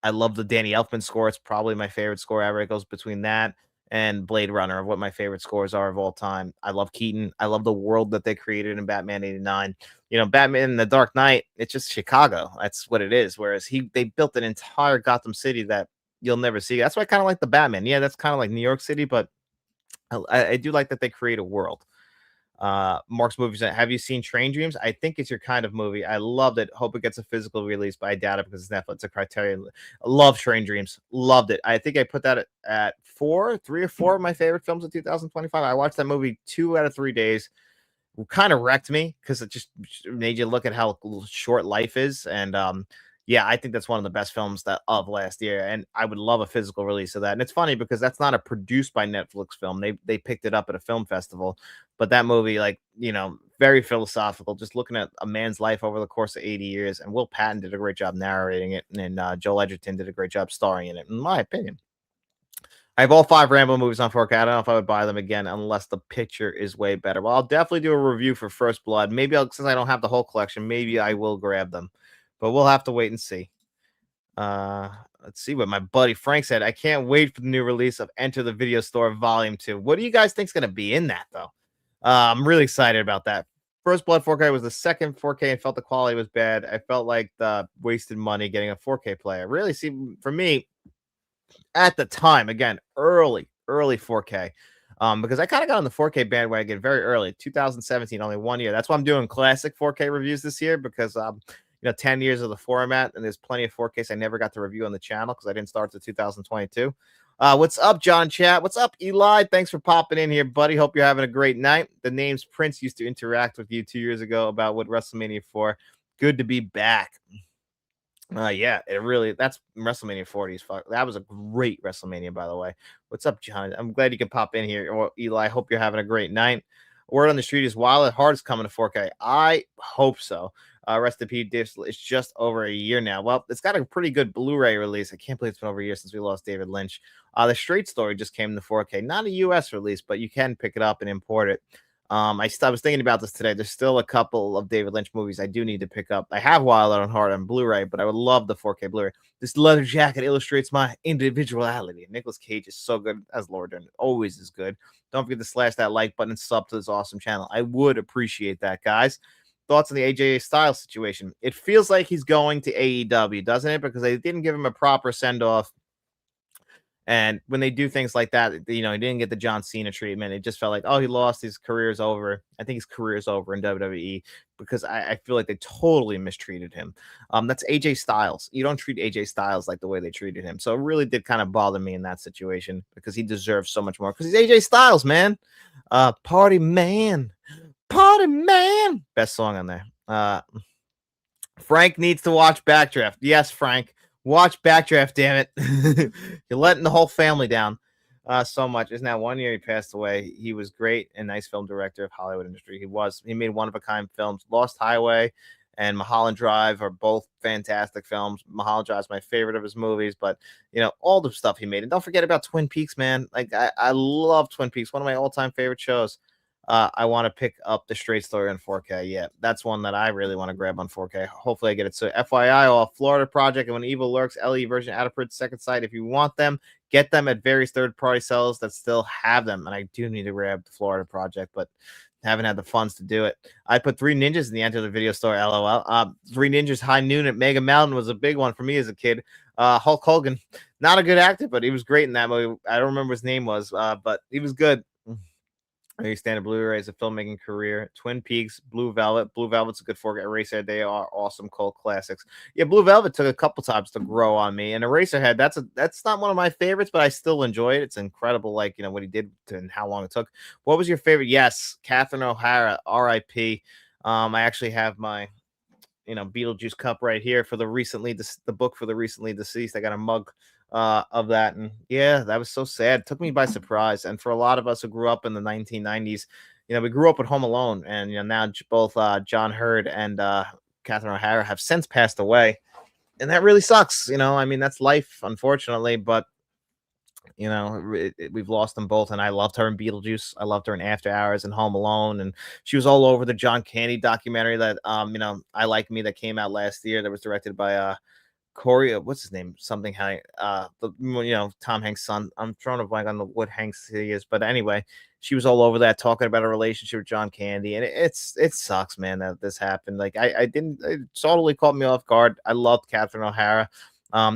I love the Danny Elfman score. It's probably my favorite score ever. It goes between that and Blade Runner of what my favorite scores are of all time. I love Keaton. I love the world that they created in Batman 89. Batman in the Dark Knight, it's just Chicago. That's what it is. Whereas they built an entire Gotham City that you'll never see. That's why I kind of like the Batman. Yeah, that's kind of like New York City, but I do like that they create a world. Mark's movies. Have you seen Train Dreams? I think it's your kind of movie. I loved it. Hope it gets a physical release, but I doubt it because it's Netflix. A Criterion. Love Train Dreams. Loved it. I think I put that at 3 or 4 of my favorite films of 2025. I watched that movie 2 out of 3 days. Kind of wrecked me because it just made you look at how short life is. And yeah, I think that's one of the best films of last year, and I would love a physical release of that. And it's funny because that's not a produced by Netflix film. They picked it up at a film festival, but that movie, like very philosophical, just looking at a man's life over the course of 80 years. And Will Patton did a great job narrating it, and Joel Edgerton did a great job starring in it, in my opinion. I have all 5 Rambo movies on 4K. I don't know if I would buy them again unless the picture is way better. Well, I'll definitely do a review for First Blood. Maybe since I don't have the whole collection, maybe I will grab them, but we'll have to wait and see. Let's see what my buddy Frank said. I can't wait for the new release of Enter the Video Store Volume 2. What do you guys think is going to be in that, though? I'm really excited about that. First Blood 4K was the second 4K and felt the quality was bad. I felt like the wasted money getting a 4K player. Really, see, for me, at the time, again, early 4K. Because I kind of got on the 4K bandwagon very early, 2017, only 1 year. That's why I'm doing classic 4K reviews this year because 10 years of the format, and there's plenty of 4Ks I never got to review on the channel because I didn't start to 2022. What's up, John Chat? What's up, Eli? Thanks for popping in here, buddy. Hope you're having a great night. The names Prince used to interact with you 2 years ago about what WrestleMania 4. Good to be back. Yeah, that's WrestleMania 40. That was a great WrestleMania, by the way. What's up, John? I'm glad you can pop in here. Or Eli, hope you're having a great night. Word on the street is Wild at Heart is coming to 4K. I hope so. Rest in peace, Dave. It's just over a year now. Well, it's got a pretty good Blu-ray release. I can't believe it's been over a year since we lost David Lynch. The Straight Story just came to 4K. Not a US release, but you can pick it up and import it. I was thinking about this today. There's still a couple of David Lynch movies I do need to pick up. I have Wild at Heart on Blu-ray, but I would love the 4K Blu-ray. This leather jacket illustrates my individuality. Nicolas Cage is so good as Laura Dern. Always is good. Don't forget to slash that like button and sub to this awesome channel. I would appreciate that, guys. Thoughts on the AJ Styles situation? It feels like he's going to AEW, doesn't it? Because they didn't give him a proper send-off. And when they do things like that, he didn't get the John Cena treatment. It just felt like, oh, he lost, his career's over. I think his career's over in WWE because I feel like they totally mistreated him. That's AJ Styles. You don't treat AJ Styles like the way they treated him. So it really did kind of bother me in that situation because he deserves so much more because he's AJ Styles, man. Party man. Best song on there. Frank needs to watch Backdraft. Yes, Frank. Watch Backdraft, damn it. You're letting the whole family down so much. It's now 1 year he passed away. He was great and nice film director of Hollywood industry. He made one-of-a-kind films, Lost Highway and Mulholland Drive are both fantastic films. Mulholland Drive is my favorite of his movies, but all the stuff he made. And don't forget about Twin Peaks, man. Like I love Twin Peaks, one of my all-time favorite shows. I want to pick up the Straight Story on 4K. Yeah, that's one that I really want to grab on 4K. Hopefully, I get it. So, FYI, all Florida Project and When Evil Lurks, LE version out of print, second sight. If you want them, get them at various third-party sellers that still have them. And I do need to grab the Florida Project, but haven't had the funds to do it. I put Three Ninjas in the Enter the Video Store. LOL. Three Ninjas High Noon at Mega Mountain was a big one for me as a kid. Hulk Hogan, not a good actor, but he was great in that movie. I don't remember what his name was, but he was good. Standard Blu-ray as a filmmaking career. Twin Peaks, Blue Velvet. Blue Velvet's a good 4K. Eraserhead, they are awesome cult classics. Yeah, Blue Velvet took a couple times to grow on me. And Eraserhead, that's not one of my favorites, but I still enjoy it. It's incredible, like what he did and how long it took. What was your favorite? Yes, Catherine O'Hara, R.I.P. I actually have my Beetlejuice cup right here for the book for the recently deceased. I got a mug of that, and yeah, that was so sad. It took me by surprise. And for a lot of us who grew up in the 1990s, we grew up with Home Alone, and now both John Hurd and Catherine O'Hara have since passed away, and that really sucks. I mean, that's life, unfortunately, but we've lost them both. And I loved her in Beetlejuice. I loved her in After Hours and Home Alone, and she was all over the John Candy documentary that I Like Me, that came out last year, that was directed by Corey, what's his name? Something Hank, Tom Hanks' son. I'm throwing a blank on what Hanks he is, but anyway, she was all over that, talking about a relationship with John Candy, and it sucks, man, that this happened. Like it totally caught me off guard. I loved Catherine O'Hara,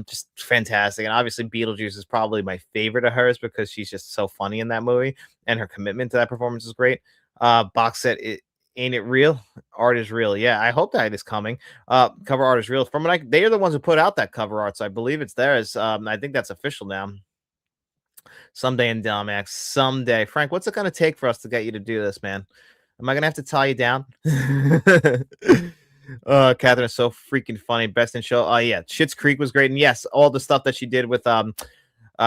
just fantastic, and obviously Beetlejuice is probably my favorite of hers because she's just so funny in that movie, and her commitment to that performance is great. Box set, Ain't It Real? Art is Real. Yeah, I hope that is coming. Cover art is real. They are the ones who put out that cover art, so I believe it's theirs. I think that's official now. Someday in Delmax. Someday. Frank, what's it going to take for us to get you to do this, man? Am I going to have to tie you down? Catherine is so freaking funny. Best in Show. Oh, yeah. Schitt's Creek was great. And yes, all the stuff that she did with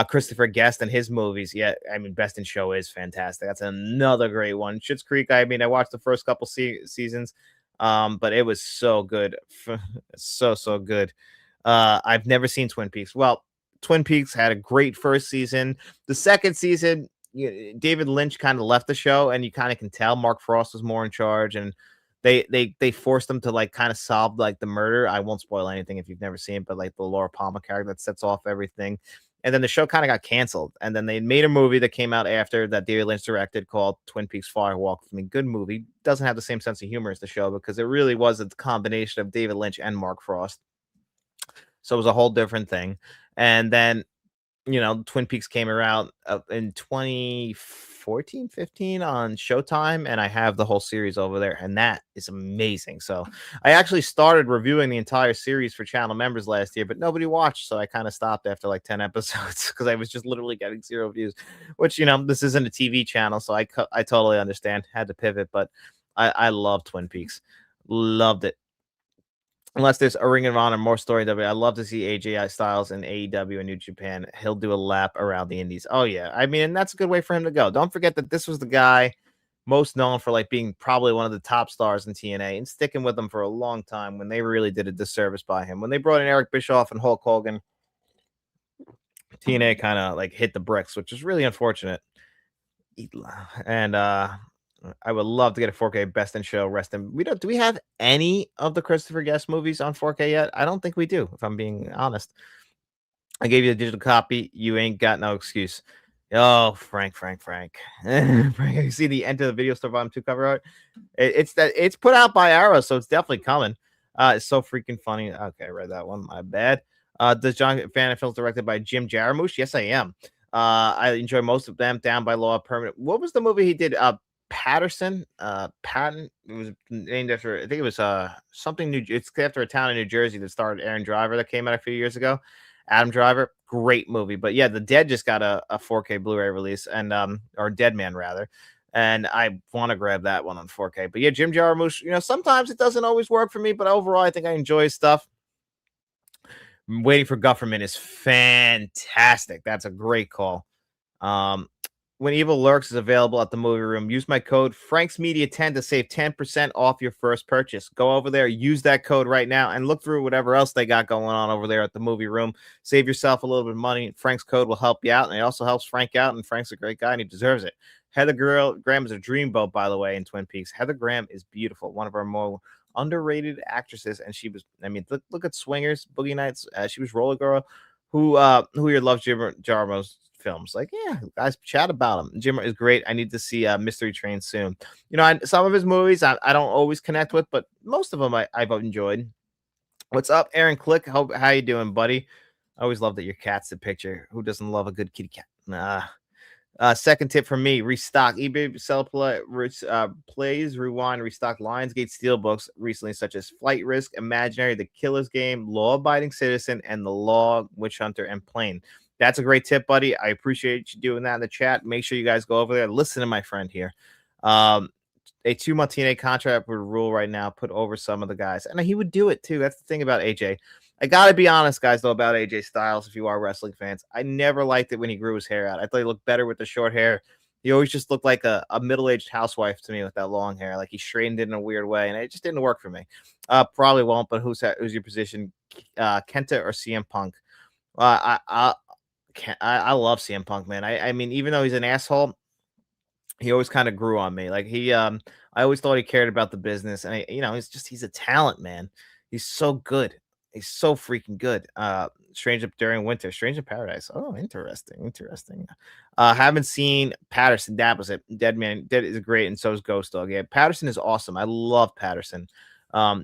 Christopher Guest and his movies. Yeah, I mean, Best in Show is fantastic. That's another great one. Schitt's Creek, I mean, I watched the first couple seasons, but it was so good. So good. I've never seen Twin Peaks. Well, Twin Peaks had a great first season. The second season, David Lynch kind of left the show, and you kind of can tell Mark Frost was more in charge, and they forced them to like kind of solve like the murder. I won't spoil anything if you've never seen it, but like the Laura Palmer character that sets off everything. And then the show kind of got canceled. And then they made a movie that came out after that David Lynch directed called Twin Peaks Firewalk. I mean, good movie. Doesn't have the same sense of humor as the show because it really was a combination of David Lynch and Mark Frost. So it was a whole different thing. And then, Twin Peaks came around in 2014, 15 on Showtime, and I have the whole series over there, and that is amazing. So I actually started reviewing the entire series for channel members last year, but nobody watched, so I kind of stopped after like 10 episodes because I was just literally getting 0 views, which, this isn't a TV channel, so I totally understand. Had to pivot, but I love Twin Peaks. Loved it. Unless there's a Ring of Honor, more story W. I love to see AJ Styles in AEW and New Japan. He'll do a lap around the Indies. Oh, yeah. I mean, and that's a good way for him to go. Don't forget that this was the guy most known for like being probably one of the top stars in TNA and sticking with them for a long time when they really did a disservice by him. When they brought in Eric Bischoff and Hulk Hogan, TNA kind of like hit the bricks, which is really unfortunate. And I would love to get a 4K Best in Show. Do we have any of the Christopher Guest movies on 4K yet? I don't think we do, if I'm being honest. I gave you a digital copy. You ain't got no excuse. Oh, Frank. Frank, you see the Enter the Video Store Volume 2 cover art? It's put out by Arrow, so it's definitely coming. It's so freaking funny. Okay, I read that one. My bad. Does John fan of films directed by Jim Jarmusch? Yes, I am. I enjoy most of them. Down by Law, Permanent. What was the movie he did? Patterson, Patton. It was named after, I think it was something new. It's after a town in New Jersey that starred Aaron Driver that came out a few years ago. Adam Driver, great movie. But yeah, The Dead just got a 4K Blu-ray release, and or Dead Man rather. And I want to grab that one on 4K. But yeah, Jim Jarmusch, sometimes it doesn't always work for me, but overall I think I enjoy his stuff. Waiting for Government is fantastic. That's a great call. When Evil Lurks is available at the movie room, use my code FranksMedia10 to save 10% off your first purchase. Go over there, use that code right now, and look through whatever else they got going on over there at the movie room. Save yourself a little bit of money. Frank's code will help you out, and it also helps Frank out, and Frank's a great guy, and he deserves it. Heather Graham is a dreamboat, by the way, in Twin Peaks. Heather Graham is beautiful, one of our more underrated actresses, and she was, I mean, look at Swingers, Boogie Nights. She was Roller Girl. Who here loves Jarmusch films? Like, yeah, guys, chat about him. Jim is great. I need to see Mystery Train soon. You know, some of his movies I don't always connect with, but most of them I've enjoyed. What's up, Aaron Click? How you doing, buddy? I always love that your cat's the picture. Who doesn't love a good kitty cat? Nah. Second tip from me: restock eBay sell plays, rewind, restock Lionsgate steelbooks recently, such as Flight Risk, Imaginary, The Killer's Game, Law Abiding Citizen, and The Law, Witch Hunter, and Plane. That's a great tip, buddy. I appreciate you doing that in the chat. Make sure you guys go over there. Listen to my friend here. A 2-month TNA contract would rule right now, put over some of the guys, and he would do it too. That's the thing about AJ. I gotta be honest, guys, though, about AJ Styles. If you are wrestling fans, I never liked it when he grew his hair out. I thought he looked better with the short hair. He always just looked like a middle-aged housewife to me with that long hair. Like he straightened it in a weird way, and it just didn't work for me. Probably won't. But who's your position, Kenta or CM Punk? I love CM Punk, man. I mean, even though he's an asshole, he always kind of grew on me. Like I always thought he cared about the business, and he's a talent, man. He's so good. He's so freaking good. Strange Up During Winter, Strange in Paradise. Oh, interesting. Haven't seen Patterson. That was it. Dead is great, and so is Ghost Dog. Yeah, Patterson is awesome. I love Patterson.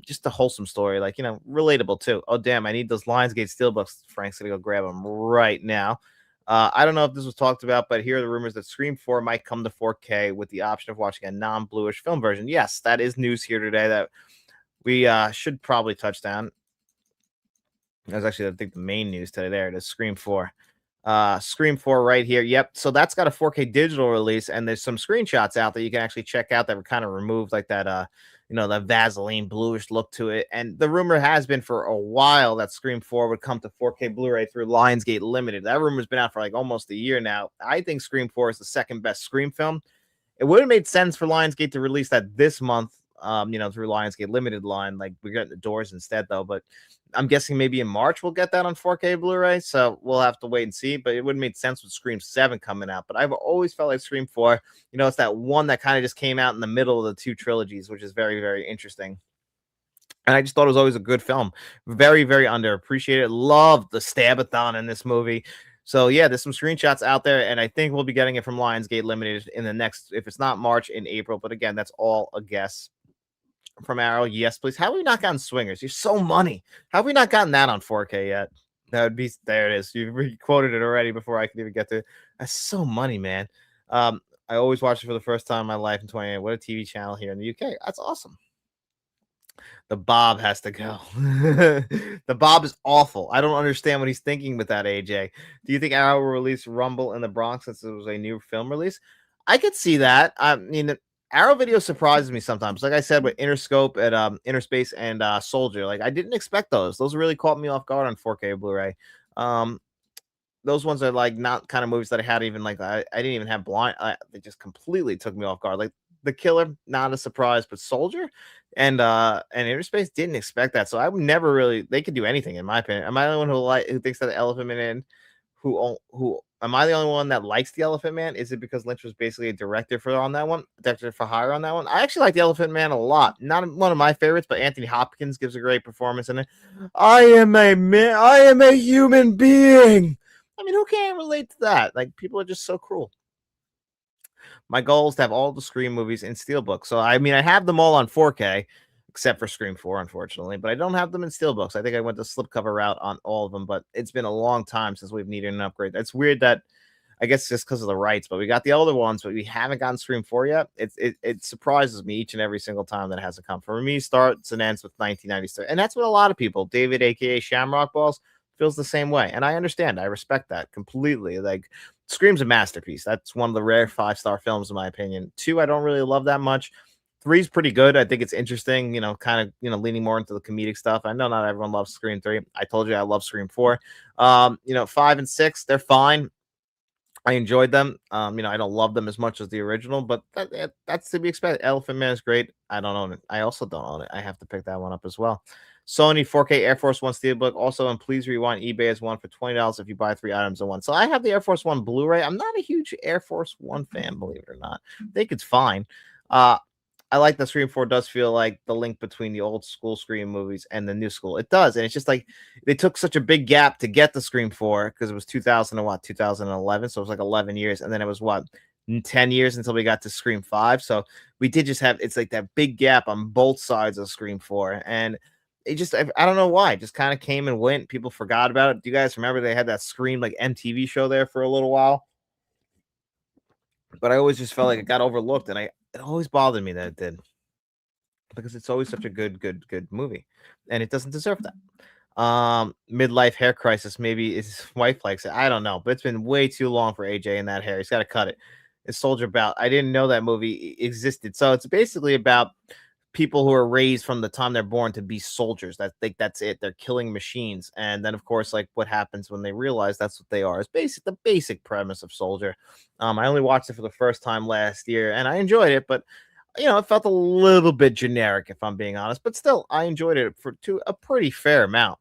Just a wholesome story, like, relatable too. Oh, damn, I need those Lionsgate steelbooks. Frank's gonna go grab them right now. I don't know if this was talked about, but here are the rumors that Scream 4 might come to 4K with the option of watching a non-bluish film version. Yes, that is news here today that we should probably touch down. That's actually, I think, the main news today. There it is, Scream 4. Scream 4 right here. Yep. So that's got a 4K digital release, and there's some screenshots out that you can actually check out that were kind of removed, like that that Vaseline bluish look to it. And the rumor has been for a while that Scream 4 would come to 4K Blu-ray through Lionsgate Limited. That rumor's been out for like almost a year now. I think Scream 4 is the second best Scream film. It would have made sense for Lionsgate to release that this month, through Lionsgate Limited line. Like, we're getting the doors instead, though. But I'm guessing maybe in March we'll get that on 4K Blu-ray. So we'll have to wait and see. But it would have made sense with Scream 7 coming out. But I've always felt like Scream 4, it's that one that kind of just came out in the middle of the two trilogies, which is very, very interesting. And I just thought it was always a good film. Very, very underappreciated. Loved the Stabathon in this movie. So, yeah, there's some screenshots out there, and I think we'll be getting it from Lionsgate Limited in the next, if it's not March, in April. But again, that's all a guess. From Arrow, yes, please. How have we not gotten Swingers? You're so money. How have we not gotten that on 4K yet? That would be, there it is. You quoted it already before I could even get to it. That's so money, man. I always watched it for the first time in my life in 28. What a TV channel here in the UK. That's awesome. The Bob has to go. The Bob is awful. I don't understand what he's thinking with that, AJ. Do you think Arrow will release Rumble in the Bronx since it was a new film release? I could see that. I mean, Arrow Video surprises me sometimes. Like I said, with Interscope and Interspace and Soldier, like I didn't expect those. Those really caught me off guard on 4K Blu-ray. Those ones are like not kind of movies that I had even like I didn't even have blind. They just completely took me off guard. Like The Killer, not a surprise, but Soldier and Interspace, didn't expect that. So I would never really. They could do anything in my opinion. Am I the one who thinks that the Elephant Man who am I the only one that likes the Elephant Man? Is it because Lynch was basically a director on that one, director for hire on that one? I actually like the Elephant Man a lot. Not one of my favorites, but Anthony Hopkins gives a great performance in it. I am a man. I am a human being. I mean, who can't relate to that? Like, people are just so cruel. My goal is to have all the Scream movies in Steelbook. So, I mean, I have them all on 4K, except for Scream 4, unfortunately. But I don't have them in Steelbooks. I think I went the slipcover route on all of them. But it's been a long time since we've needed an upgrade. It's weird that, I guess just because of the rights, but we got the older ones, but we haven't gotten Scream 4 yet. It surprises me each and every single time that it hasn't come. For me, starts and ends with 1996. And that's what a lot of people, David, a.k.a. Shamrock Balls, feels the same way. And I understand. I respect that completely. Like, Scream's a masterpiece. That's one of the rare 5-star films, in my opinion. 2, I don't really love that much. 3's pretty good. I think it's interesting, kind of, leaning more into the comedic stuff. I know not everyone loves Scream 3. I told you I love Scream 4. 5 and 6, they're fine. I enjoyed them. I don't love them as much as the original, but that's to be expected. Elephant Man is great. I don't own it. I also don't own it. I have to pick that one up as well. Sony 4K Air Force One Steelbook. Also, and please rewind eBay as one for $20 if you buy 3 items in one. So I have the Air Force One Blu-ray. I'm not a huge Air Force One fan, believe it or not. I think it's fine. Uh, I like that Scream 4 does feel like the link between the old school Scream movies and the new school. It does. And it's just like they took such a big gap to get the Scream 4 because it was 2000 and what, 2011. So it was like 11 years. And then it was what, 10 years until we got to Scream 5. So we did just have, it's like that big gap on both sides of Scream 4. And it just, I don't know why, it just kind of came and went. People forgot about it. Do you guys remember they had that Scream like MTV show there for a little while? But I always just felt like it got overlooked. And it always bothered me that it did, because it's always such a good movie, and it doesn't deserve that. Midlife hair crisis. Maybe his wife likes it. I don't know, but it's been way too long for AJ and that hair. He's got to cut it. It's Soldier Bout. I didn't know that movie existed. So it's basically about people who are raised from the time they're born to be soldiers. That's it. They're killing machines, and then of course, like what happens when they realize that's what they are. Is the basic premise of Soldier. I only watched it for the first time last year, and I enjoyed it, but it felt a little bit generic, if I'm being honest, but still, I enjoyed it to a pretty fair amount.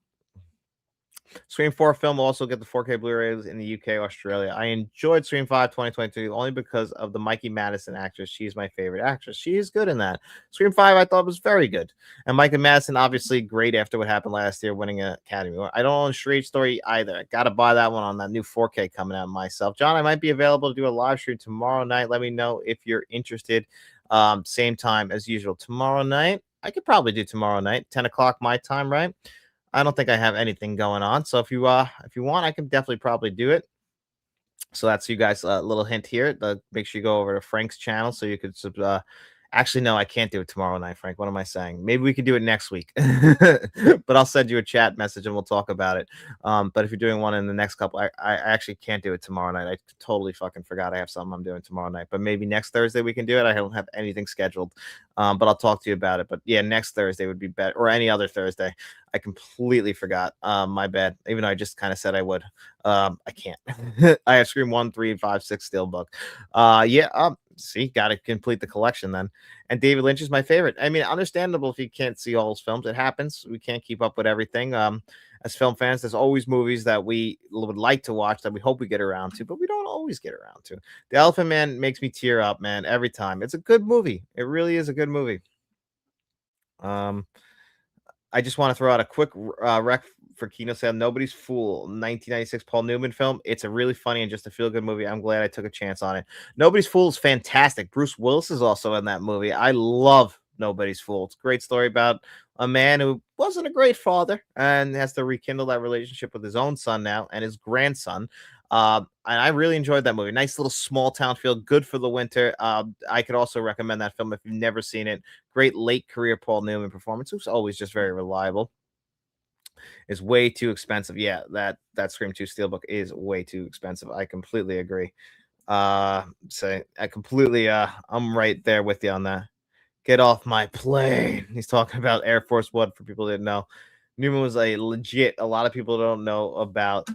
Scream 4 film will also get the 4K Blu-rays in the UK, Australia. I enjoyed Scream 5 2022 only because of the Mikey Madison actress. She's my favorite actress. She is good in that. Scream 5 I thought was very good. And Mikey Madison, obviously great after what happened last year, winning an Academy Award. I don't own Straight Story either. I got to buy that one on that new 4K coming out myself. John, I might be available to do a live stream tomorrow night. Let me know if you're interested. Same time as usual tomorrow night. I could probably do tomorrow night, 10 o'clock my time, right? I don't think I have anything going on. So if you want, I can definitely probably do it. So that's you guys a little hint here. Make sure you go over to Frank's channel so you could actually no, I can't do it tomorrow night, Frank. What am I saying? Maybe we can do it next week. But I'll send you a chat message and we'll talk about it. But if you're doing one in the next couple, I actually can't do it tomorrow night. I totally fucking forgot I have something I'm doing tomorrow night. But maybe next Thursday we can do it. I don't have anything scheduled. But I'll talk to you about it. But yeah, next Thursday would be better, or any other Thursday. I completely forgot. My bad. Even though I just kind of said I would. I can't. I have Scream 1, 3, 5, 6 Steelbook. See, got to complete the collection then. And David Lynch is my favorite. I mean, understandable if you can't see all his films. It happens. We can't keep up with everything. As film fans, there's always movies that we would like to watch that we hope we get around to, but we don't always get around to. The Elephant Man makes me tear up, man, every time. It's a good movie. It really is a good movie. I just want to throw out a quick rec for Kino Sale. Nobody's Fool, 1996 Paul Newman film. It's a really funny and just a feel good movie. I'm glad I took a chance on it. Nobody's Fool is fantastic. Bruce Willis is also in that movie. I love Nobody's Fool. It's a great story about a man who wasn't a great father and has to rekindle that relationship with his own son now and his grandson. And I really enjoyed that movie. Nice little small town feel, good for the winter. I could also recommend that film if you've never seen it. Great late career Paul Newman performance, who's always just very reliable. Is way too expensive. Yeah, that Scream 2 Steelbook is way too expensive. I completely agree. So I completely I'm right there with you on that. Get off my plane. He's talking about Air Force One for people that didn't know. Newman was a legit, a lot of people don't know about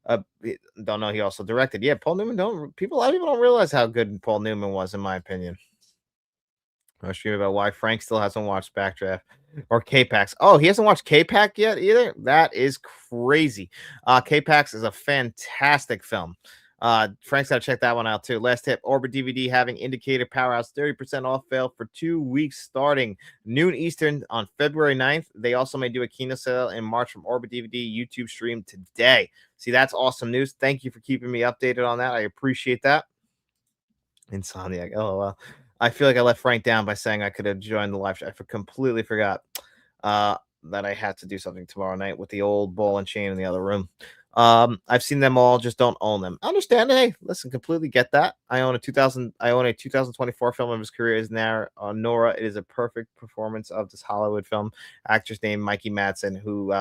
don't know he also directed. Yeah, Paul Newman a lot of people don't realize how good Paul Newman was, in my opinion. I was streaming about why Frank still hasn't watched Backdraft or K-Pax. Oh, he hasn't watched K-Pax yet either? That is crazy. K-Pax is a fantastic film. Frank's got to check that one out too. Last tip, Orbit DVD having indicator powerhouse 30% off sale for 2 weeks starting noon Eastern on February 9th. They also may do a Kino sale in March from Orbit DVD YouTube stream today. See, that's awesome news. Thank you for keeping me updated on that. I appreciate that. Insomniac. Oh, well. I feel like I let Frank down by saying I could have joined the live show. I completely forgot that I had to do something tomorrow night with the old ball and chain in the other room. I've seen them all, just don't own them. I understand. Hey, listen, completely get that. I own a 2024 film of his career is now Nora. It is a perfect performance of this Hollywood film. Actress named Mikey Madsen, who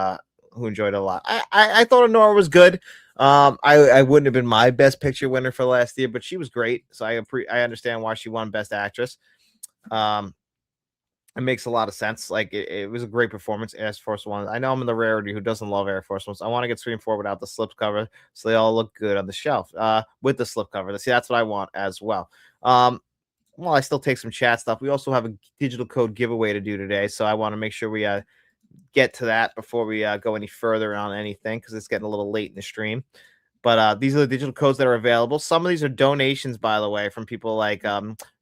enjoyed it a lot. I thought Nora was good. I wouldn't have been my best picture winner for last year, but she was great. So I understand why she won Best Actress. It makes a lot of sense. Like it was a great performance. Air Force One. I know I'm in the rarity who doesn't love Air Force Ones. I want to get Scream 4 without the slip cover, so they all look good on the shelf. With the slip cover. See, that's what I want as well. Well, I still take some chat stuff. We also have a digital code giveaway to do today, so I want to make sure we get to that before we go any further on anything because it's getting a little late in the stream. But these are the digital codes that are available. Some of these are donations, by the way, from people like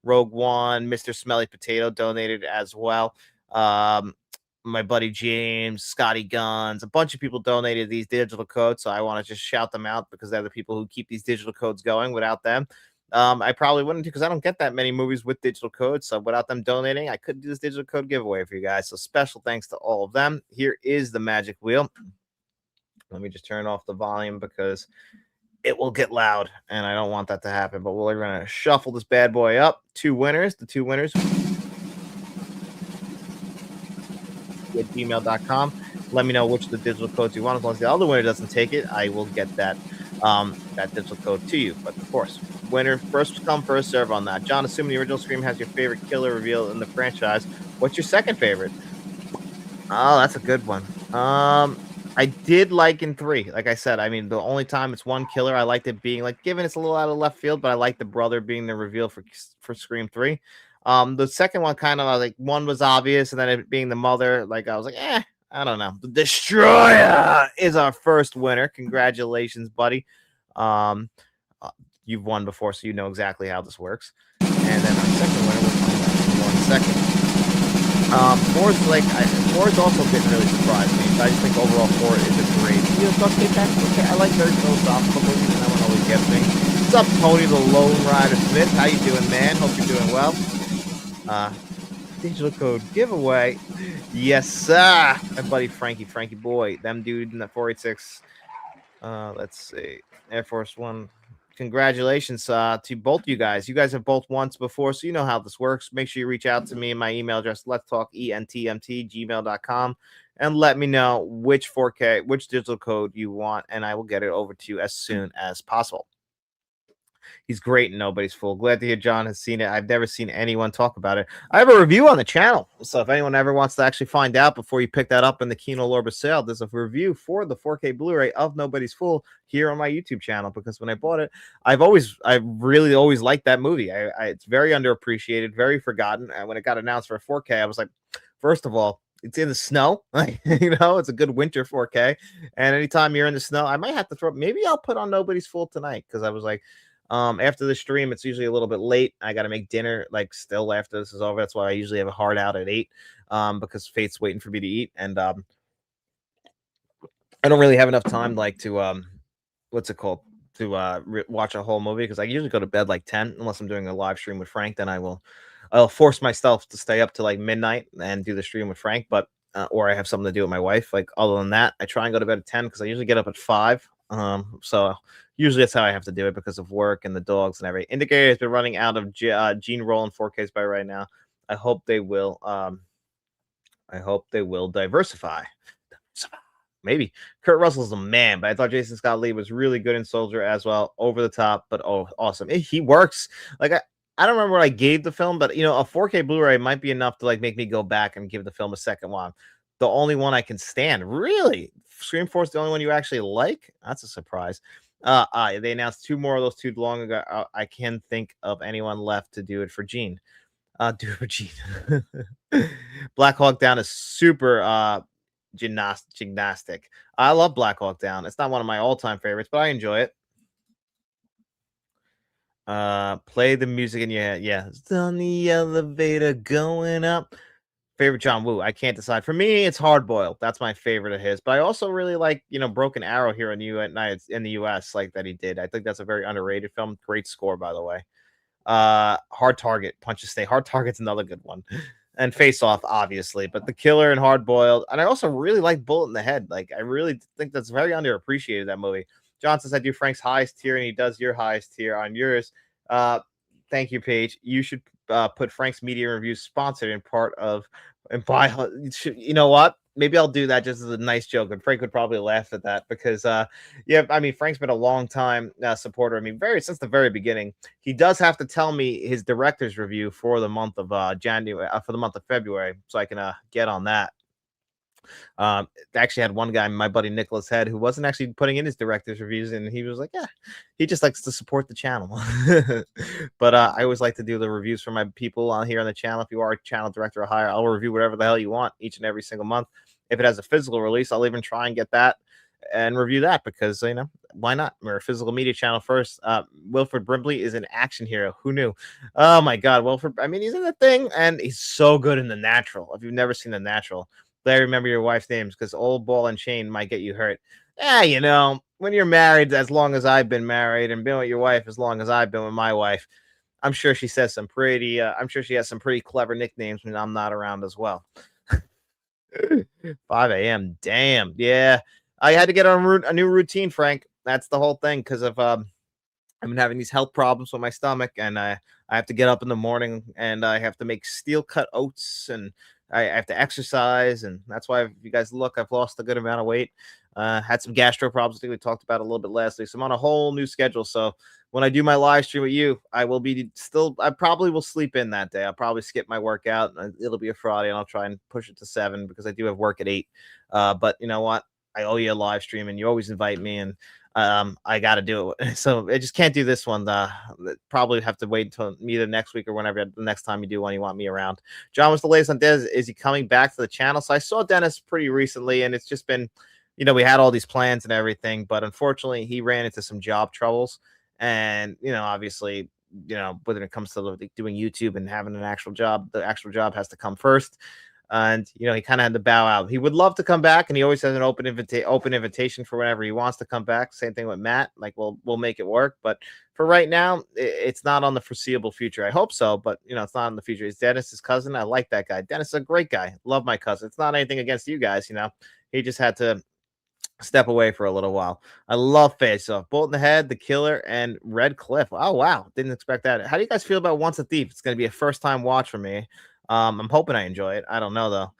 Rogue One, Mr. Smelly Potato donated as well. My buddy James, Scotty Guns, a bunch of people donated these digital codes. So I want to just shout them out because they're the people who keep these digital codes going. Without them, I probably wouldn't, because I don't get that many movies with digital codes. So without them donating, I couldn't do this digital code giveaway for you guys. So special thanks to all of them. Here is the magic wheel. Let me just turn off the volume because it will get loud and I don't want that to happen. But we're going to shuffle this bad boy up. Two winners. The two winners at gmail.com. Let me know which of the digital codes you want. As long as the other winner doesn't take it, I will get that that digital code to you. But of course, winner first come, first serve on that. John, assuming the original Scream has your favorite killer reveal in the franchise, what's your second favorite? Oh, that's a good one. I did like in 3. Like I said, I mean, the only time it's one killer, I liked it being like, given it's a little out of left field, but I like the brother being the reveal for Scream 3. The second one kind of like, one was obvious, and then it being the mother, like I was like, I don't know. The Destroyer is our first winner. Congratulations, buddy. Um, you've won before, so you know exactly how this works. And then our second winner will come in 1 second. 4's also didn't really surprise me. I just think overall 4 is a great. Okay. I like very philosophical movies, and that one always gets me. What's up, Tony the Lone Rider Smith? How you doing, man? Hope you're doing well. Digital code giveaway. Yes, sir. My buddy Frankie boy. Them dude in the 486. Let's see. Air Force One. Congratulations to both you guys. You guys have both once before, so you know how this works. Make sure you reach out to me. My email address, letstalkentmt@gmail.com, and let me know which 4K, which digital code you want, and I will get it over to you as soon as possible. He's great and nobody's fool. Glad to hear John has seen it. I've never seen anyone talk about it. I have a review on the channel. So if anyone ever wants to actually find out before you pick that up in the Kino Lorber sale, there's a review for the 4K Blu-ray of Nobody's Fool here on my YouTube channel, because when I bought it, I really always liked that movie. It's very underappreciated, very forgotten. And when it got announced for 4K, I was like, first of all, it's in the snow, it's a good winter 4K. And anytime you're in the snow, I might have to maybe I'll put on Nobody's Fool tonight, because I was like, after the stream, it's usually a little bit late. I got to make dinner like still after this is over. That's why I usually have a hard out at 8, because Fate's waiting for me to eat, and I don't really have enough time like to what's it called, to watch a whole movie, because I usually go to bed like 10 unless I'm doing a live stream with Frank. Then I'll force myself to stay up to like midnight and do the stream with Frank, but or I have something to do with my wife. Like, other than that, I try and go to bed at 10 because I usually get up at 5. So usually that's how I have to do it because of work and the dogs and everything. Indicator has been running out of Gene Roland 4Ks by right now. I hope they will. Diversify. Maybe Kurt Russell's a man, but I thought Jason Scott Lee was really good in Soldier as well. Over the top, but awesome. He works. Like, I don't remember what I gave the film, but a 4K Blu-ray might be enough to like make me go back and give the film a second one. The only one I can stand. Really? Scream 4 is the only one you actually like? That's a surprise. They announced 2 more of those 2 long ago. I can't think of anyone left to do it for Gene. Do it for Gene. Black Hawk Down is super gymnastic. I love Black Hawk Down. It's not one of my all-time favorites, but I enjoy it. Play the music in your head. Yeah, it's on the elevator going up. Favorite John Woo? I can't decide. For me, it's Hard Boiled. That's my favorite of his. But I also really like, Broken Arrow here in the US, like that he did. I think that's a very underrated film. Great score, by the way. Hard Target, Punch to Stay. Hard Target's another good one. And Face Off, obviously. But The Killer and Hard Boiled. And I also really like Bullet in the Head. Like, I really think that's very underappreciated, that movie. John says I do Frank's highest tier, and he does your highest tier on yours. Thank you, Paige. You should put Frank's media reviews sponsored in part of, and buy. You know what? maybe I'll do that just as a nice joke, and Frank would probably laugh at that because, yeah, I mean, Frank's been a long time supporter. I mean, very since the very beginning. He does have to tell me his director's review for the month of January, for the month of February, so I can get on that. Actually had one guy, my buddy Nicholas Head, who wasn't actually putting in his director's reviews, and he was like, "Yeah, he just likes to support the channel." But I always like to do the reviews for my people on here on the channel. If you are a channel director or higher, I'll review whatever the hell you want each and every single month. If it has a physical release, I'll even try and get that and review that because why not? We're a physical media channel first. Wilford Brimley is an action hero. Who knew? Oh my God, Wilford! I mean, he's in the thing, and he's so good in The Natural. If you've never seen The Natural, Larry, remember your wife's names because old ball and chain might get you hurt. When you're married as long as I've been married and been with your wife as long as I've been with my wife, I'm sure she says some pretty, I'm sure she has some pretty clever nicknames when I'm not around as well. 5 a.m. Damn. Yeah. I had to get on a new routine, Frank. That's the whole thing because of I've been having these health problems with my stomach, and I have to get up in the morning, and I have to make steel cut oats, and I have to exercise, and that's why if you guys look, I've lost a good amount of weight. Had some gastro problems. I think we talked about it a little bit last week. So I'm on a whole new schedule. So when I do my live stream with you, I will be still. I probably will sleep in that day. I'll probably skip my workout. It'll be a Friday, and I'll try and push it to 7 because I do have work at 8. But you know what? I owe you a live stream, and you always invite me, and I got to do it. So I just can't do this one. Probably have to wait until either next week or whenever the next time you do one, you want me around. John, what's the latest on Dennis? Is he coming back to the channel? So I saw Dennis pretty recently, and it's just been, we had all these plans and everything, but unfortunately he ran into some job troubles. And, obviously, when it comes to doing YouTube and having an actual job, the actual job has to come first. And he kind of had to bow out. He would love to come back, and he always has an open invitation for whenever he wants to come back. Same thing with Matt. Like, we'll make it work. But for right now, it's not on the foreseeable future. I hope so, but it's not in the future. It's Dennis's cousin. I like that guy. Dennis is a great guy. Love my cousin. It's not anything against you guys. He just had to step away for a little while. I love Face Off, Bolt in the Head, The Killer, and Red Cliff. Oh wow, didn't expect that. How do you guys feel about Once a Thief? It's going to be a first time watch for me. I'm hoping I enjoy it. I don't know though.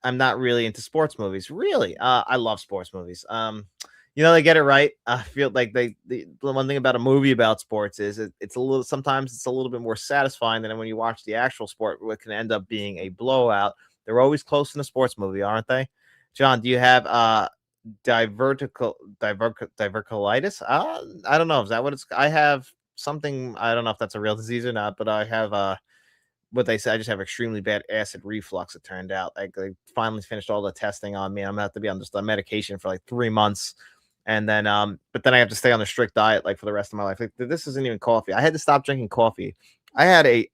I'm not really into sports movies. Really, I love sports movies. They get it right. I feel like the one thing about a movie about sports is it's a little, sometimes it's a little bit more satisfying than when you watch the actual sport, what can end up being a blowout. They're always close in a sports movie, aren't they? John, do you have diverticulitis? I don't know. Is that what it's? I have something. I don't know if that's a real disease or not, but I have what they say. I just have extremely bad acid reflux. It turned out. They finally finished all the testing on me. I'm gonna have to be on just a medication for like 3 months, and then but then I have to stay on a strict diet like for the rest of my life. Like, this isn't even coffee. I had to stop drinking coffee. I had a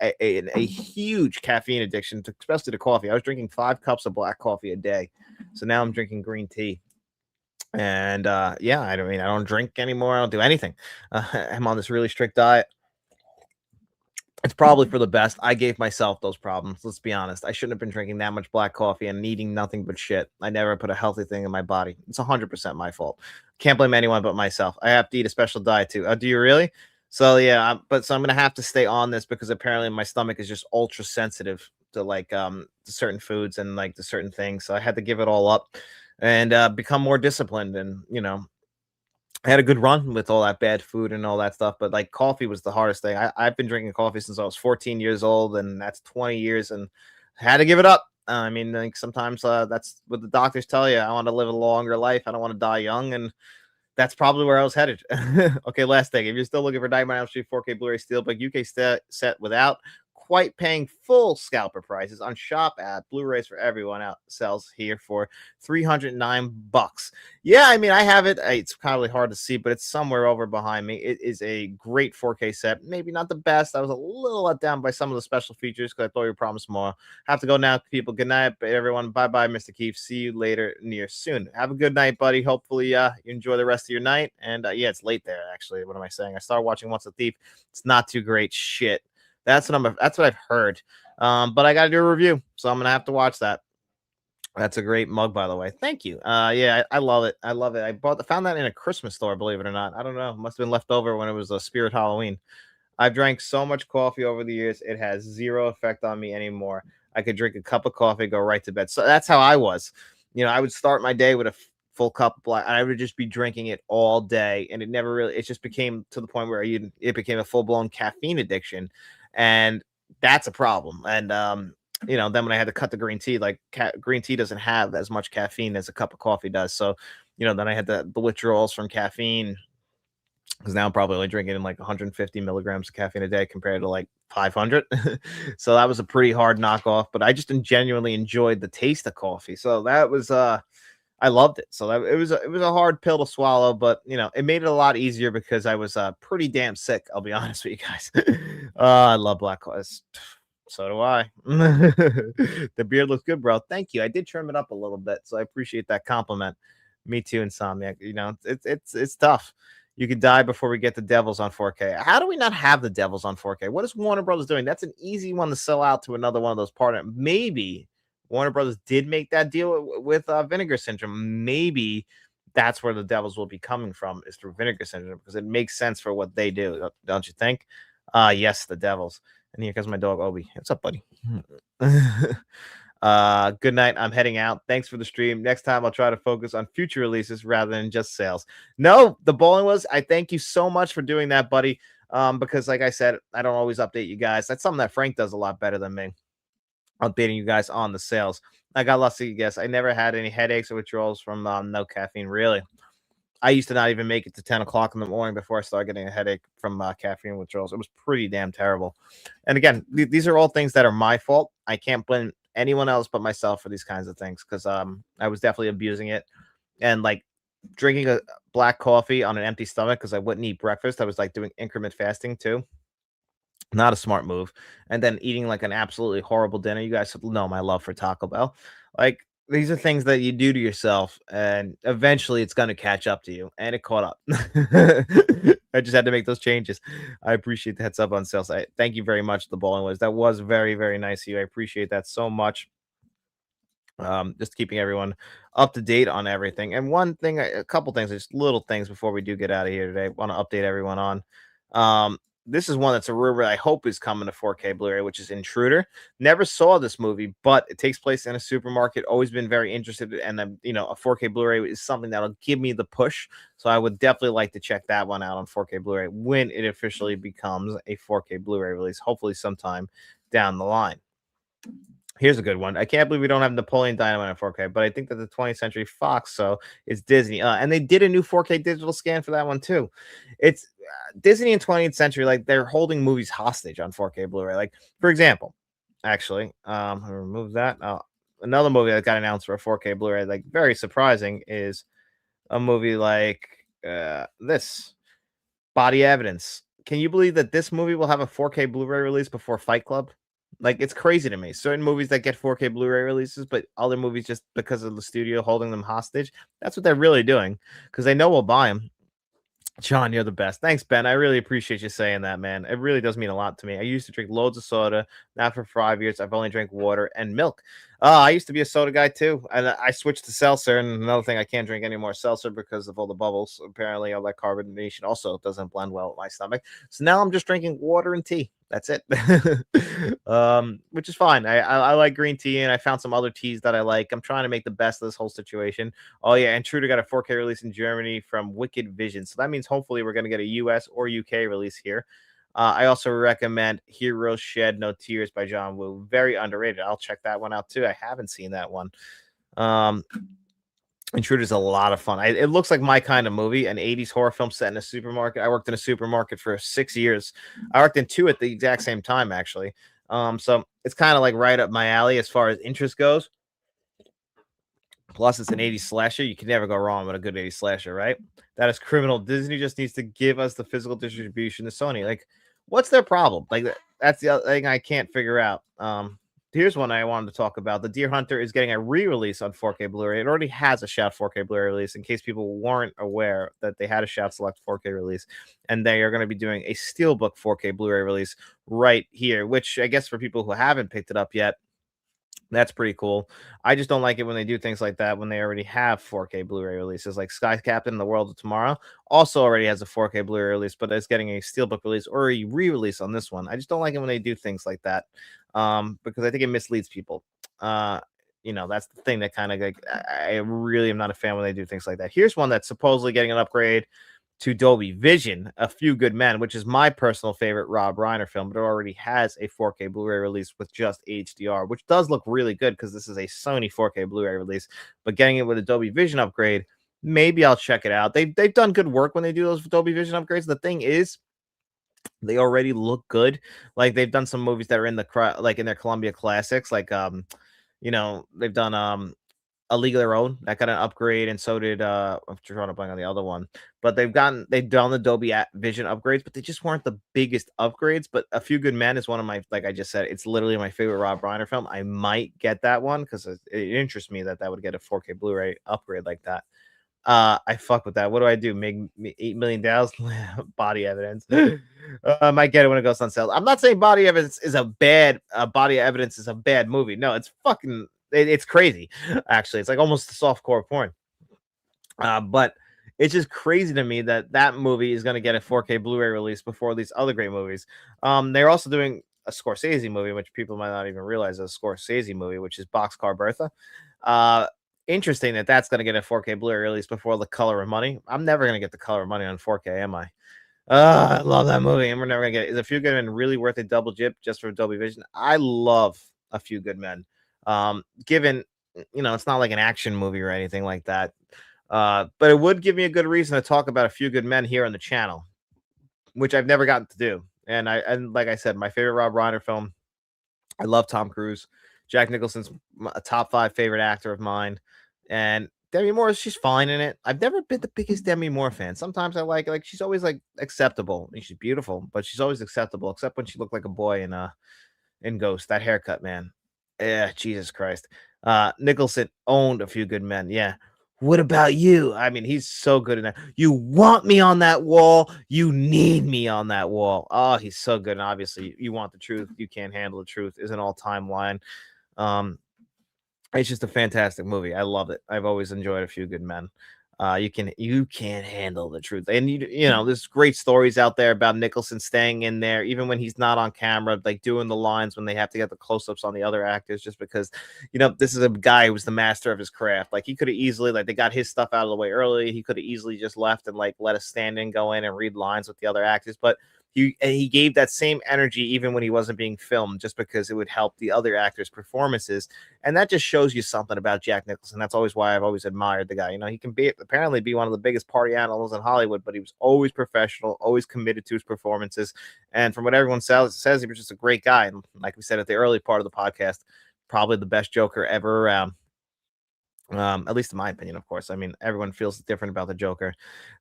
huge caffeine addiction, especially to coffee. I was drinking 5 cups of black coffee a day, so now I'm drinking green tea. And yeah, I don't drink anymore. I don't do anything. I'm on this really strict diet. It's probably for the best. I gave myself those problems. Let's be honest. I shouldn't have been drinking that much black coffee and eating nothing but shit. I never put a healthy thing in my body. It's 100% my fault. Can't blame anyone but myself. I have to eat a special diet too. Do you really? So yeah, so I'm gonna have to stay on this because apparently my stomach is just ultra sensitive to to certain foods and like to certain things. So I had to give it all up and become more disciplined. And I had a good run with all that bad food and all that stuff, but like coffee was the hardest thing. I've been drinking coffee since I was 14 years old, and that's 20 years, and I had to give it up. I mean, like sometimes that's what the doctors tell you. I want to live a longer life. I don't want to die young, and that's probably where I was headed. Okay, last thing. If you're still looking for Nightmare on Elm Street 4K Blu-ray Steelbook UK set without quite paying full scalper prices on Shop app, Blu-rays for everyone out sells here for $309. Yeah, I mean, I have it. It's probably hard to see, but it's somewhere over behind me. It is a great 4K set. Maybe not the best. I was a little let down by some of the special features because I thought you promised more. Have to go now, people. Good night, everyone. Bye-bye, Mr. Keefe. See you later near soon. Have a good night, buddy. Hopefully you enjoy the rest of your night. And yeah, it's late there, actually. What am I saying? I started watching Once a Thief. It's not too great shit. That's what I've heard. But I got to do a review, so I'm gonna have to watch that. That's a great mug, by the way. Thank you. Yeah, I love it. I love it. Found that in a Christmas store, believe it or not. I don't know. Must have been left over when it was a Spirit Halloween. I've drank so much coffee over the years, it has zero effect on me anymore. I could drink a cup of coffee, go right to bed. So that's how I was. I would start my day with a full cup of black. I would just be drinking it all day, and it just became to the point where it became a full blown caffeine addiction, and that's a problem. And then when I had to cut the green tea, like green tea doesn't have as much caffeine as a cup of coffee does. So, then I had the withdrawals from caffeine because now I'm probably only drinking in like 150 milligrams of caffeine a day compared to like 500. So that was a pretty hard knockoff, but I just genuinely enjoyed the taste of coffee. So that was I loved it. So it was a hard pill to swallow, but it made it a lot easier because I was pretty damn sick. I'll be honest with you guys. I love black coffee. So do I. The beard looks good, bro. Thank you. I did trim it up a little bit, so I appreciate that compliment. Me too, Insomniac. It's tough. You could die before we get the Devils on 4K. How do we not have the Devils on 4K? What is Warner Brothers doing? That's an easy one to sell out to another one of those partners. Maybe Warner Brothers did make that deal with Vinegar Syndrome. Maybe that's where the Devils will be coming from, is through Vinegar Syndrome, because it makes sense for what they do, don't you think? Yes, the Devils. And here comes my dog Obi. What's up, buddy? Good night. I'm heading out. Thanks for the stream. Next time I'll try to focus on future releases rather than just sales. No, the bowling was. I thank you so much for doing that, buddy. Because like I said, I don't always update you guys. That's something that Frank does a lot better than me. Updating you guys on the sales. I got lucky, guess. I never had any headaches or withdrawals from no caffeine. Really, I used to not even make it to 10 o'clock in the morning before I started getting a headache from caffeine withdrawals. It was pretty damn terrible. And again, these are all things that are my fault. I can't blame anyone else but myself for these kinds of things, because I was definitely abusing it. And like drinking a black coffee on an empty stomach because I wouldn't eat breakfast. I was like doing increment fasting too. Not a smart move. And then eating like an absolutely horrible dinner. You guys know my love for Taco Bell. Like, these are things that you do to yourself, and eventually it's going to catch up to you. And it caught up. I just had to make those changes. I appreciate the heads up on sales. Thank you very much, the bowling was. That was very, very nice of you. I appreciate that so much. Just keeping everyone up to date on everything. And one thing, a couple things, just little things before we do get out of here today. Want to update everyone on. This is one that's a rumor I hope is coming to 4K Blu-ray, which is Intruder. Never saw this movie, but it takes place in a supermarket. Always been very interested, and then a 4K Blu-ray is something that'll give me the push. So I would definitely like to check that one out on 4K Blu-ray when it officially becomes a 4K Blu-ray release, hopefully sometime down the line. Here's a good one. I can't believe we don't have Napoleon Dynamite in 4K, but I think that the 20th Century Fox, so it's Disney. And they did a new 4K digital scan for that one too. It's Disney and 20th Century, like they're holding movies hostage on 4K Blu-ray. Like, for example, actually, I'll remove that. Another movie that got announced for a 4K Blu-ray, like very surprising, is a movie like this, Body Evidence. Can you believe that this movie will have a 4K Blu-ray release before Fight Club? Like, it's crazy to me. Certain movies that get 4K Blu-ray releases, but other movies just because of the studio holding them hostage. That's what they're really doing, because they know we'll buy them. John, you're the best. Thanks, Ben. I really appreciate you saying that, man. It really does mean a lot to me. I used to drink loads of soda. Now for 5 years, I've only drank water and milk. I used to be a soda guy too, and I switched to seltzer. And another thing, I can't drink any more seltzer because of all the bubbles. Apparently, all that carbonation also doesn't blend well with my stomach. So now I'm just drinking water and tea. That's it. Which is fine. I like green tea, and I found some other teas that I like. I'm trying to make the best of this whole situation. Oh yeah, and Intruder got a 4K release in Germany from Wicked Vision, so that means hopefully we're going to get a US or UK release here. I also recommend Heroes Shed No Tears by John Woo. Very underrated. I'll check that one out too. I haven't seen that one. Intruder's a lot of fun. It looks like my kind of movie, an 80s horror film set in a supermarket. I worked in a supermarket for 6 years. I worked in two at the exact same time, actually. So it's kind of like right up my alley as far as interest goes. Plus, it's an 80s slasher. You can never go wrong with a good 80s slasher, right? That is criminal. Disney just needs to give us the physical distribution to Sony. Like, what's their problem? Like, that's the other thing I can't figure out. Here's one I wanted to talk about. The Deer Hunter is getting a re-release on 4K Blu-ray. It already has a Shout 4K Blu-ray release, in case people weren't aware that they had a Shout Select 4K release. And they are going to be doing a Steelbook 4K Blu-ray release right here, which I guess for people who haven't picked it up yet, That's pretty cool. I just don't like it when they do things like that when they already have 4K Blu-ray releases. Like Sky Captain: The World of Tomorrow also already has a 4K Blu-ray release, but it's getting a steelbook release or a re-release on this one. I just don't like it when they do things like that, because I think it misleads people. Uh, that's the thing that kind of like I really am not a fan when they do things like that. Here's one that's supposedly getting an upgrade to Dolby Vision, A Few Good Men, which is my personal favorite Rob Reiner film, but it already has a 4K Blu-ray release with just HDR, which does look really good because this is a Sony 4K Blu-ray release. But getting it with a Dolby Vision upgrade, maybe I'll check it out. They've done good work when they do those Dolby Vision upgrades. The thing is, they already look good. Like they've done some movies that are in like in their Columbia classics, like they've done A League of Their Own that got an upgrade, and so did I'm trying to blank on the other one. But they've done the Dolby Vision upgrades, but they just weren't the biggest upgrades. But A Few Good Men is one of my, like I just said, it's literally my favorite Rob Reiner film. I might get that one because it interests me that would get a 4K Blu-ray upgrade like that. I fuck with that. What do I do? Make me $8 million? Body Evidence. I might get it when it goes on sale. I'm not saying Body Evidence is a bad Body Evidence is a bad movie. No, it's fucking it's crazy. Actually, it's like almost softcore porn. But it's just crazy to me that that movie is going to get a 4K Blu-ray release before these other great movies. They're also doing a Scorsese movie, which people might not even realize is a Scorsese movie, which is Boxcar Bertha. Uh, Interesting that that's going to get a 4K Blu-ray release before The Color of Money. I'm never going to get The Color of Money on 4K, am I? I love that movie, and we're never gonna get it. Is A Few Good Men really worth a double dip just for Dolby Vision? I love A Few Good Men. Given it's not like an action movie or anything like that. But it would give me a good reason to talk about A Few Good Men here on the channel, which I've never gotten to do. And like I said, my favorite Rob Reiner film. I love Tom Cruise. Jack Nicholson's a top 5 favorite actor of mine, and Demi Moore, she's fine in it. I've never been the biggest Demi Moore fan. Sometimes I like she's always like acceptable. I mean, she's beautiful, but she's always acceptable, except when she looked like a boy in Ghost. That haircut, man. Yeah, Jesus Christ. Nicholson owned A Few Good Men. Yeah. What about you? I mean, he's so good in that. You want me on that wall. You need me on that wall. Oh, he's so good. And obviously, you want the truth. You can't handle the truth is an all-time line. Um, it's just a fantastic movie. I love it. I've always enjoyed A Few Good Men. You can't handle the truth, and there's great stories out there about Nicholson staying in there even when he's not on camera, like doing the lines when they have to get the close-ups on the other actors, just because this is a guy who was the master of his craft. Like he could have easily, like, they got his stuff out of the way early. He could have easily just left and like let a stand-in go in and read lines with the other actors, but he gave that same energy even when he wasn't being filmed, just because it would help the other actors' performances. And that just shows you something about Jack Nicholson. That's always why I've always admired the guy. He can apparently be one of the biggest party animals in Hollywood, but he was always professional, always committed to his performances. And from what everyone says, he was just a great guy. And like we said at the early part of the podcast, probably the best Joker ever around. At least in my opinion, of course. I mean, everyone feels different about the Joker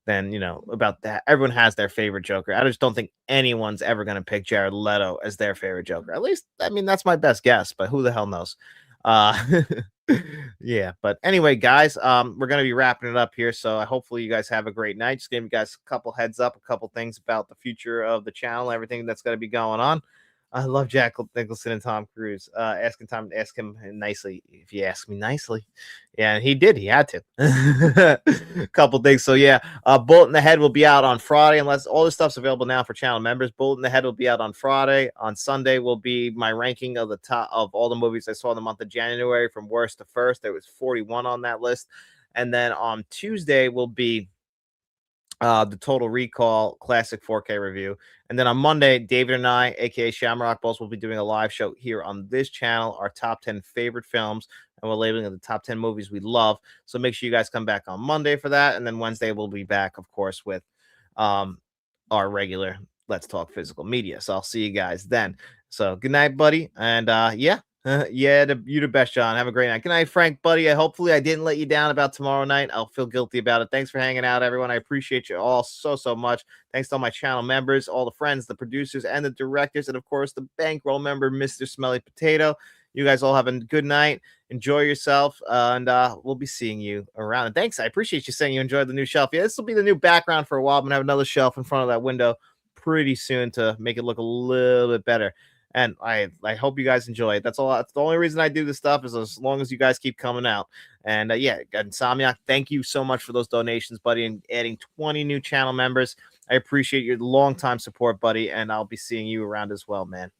than about that. Everyone has their favorite Joker. I just don't think anyone's ever going to pick Jared Leto as their favorite Joker. At least, I mean, that's my best guess, but who the hell knows? Uh yeah, but anyway, guys, we're gonna be wrapping it up here. So hopefully you guys have a great night. Just give you guys a couple heads up, a couple things about the future of the channel, everything that's gonna be going on. I love Jack Nicholson and Tom Cruise. Ask him nicely if you ask me nicely. Yeah, and he did. He had to. A couple things. So yeah, Bullet in the Head will be out on Friday, unless all this stuff's available now for channel members. Bullet in the Head will be out on Friday. On Sunday will be my ranking of the top of all the movies I saw in the month of January from worst to first. There was 41 on that list, and then on Tuesday will be the Total Recall Classic 4K review. And then on Monday, David and I, aka Shamrock Balls, will be doing a live show here on this channel, our top 10 favorite films, and we're labeling it the top 10 movies we love. So make sure you guys come back on Monday for that. And then Wednesday, we'll be back, of course, with our regular Let's Talk Physical Media. So I'll see you guys then. So good night, buddy. And yeah. Yeah, you the best, John. Have a great night. Good night, Frank, buddy. Hopefully I didn't let you down about tomorrow night. I'll feel guilty about it. Thanks for hanging out, everyone. I appreciate you all so much. Thanks to all my channel members, all the friends, the producers, and the directors, and of course the bankroll member, Mr. Smelly Potato. You guys all have a good night. Enjoy yourself, and we'll be seeing you around. And thanks. I appreciate you saying you enjoyed the new shelf. Yeah, this will be the new background for a while. I'm gonna have another shelf in front of that window pretty soon to make it look a little bit better. and I hope you guys enjoy it. That's all. That's the only reason I do this stuff, is as long as you guys keep coming out. And yeah, Insomniac, thank you so much for those donations, buddy, and adding 20 new channel members. I appreciate your long time support, buddy, and I'll be seeing you around as well, man.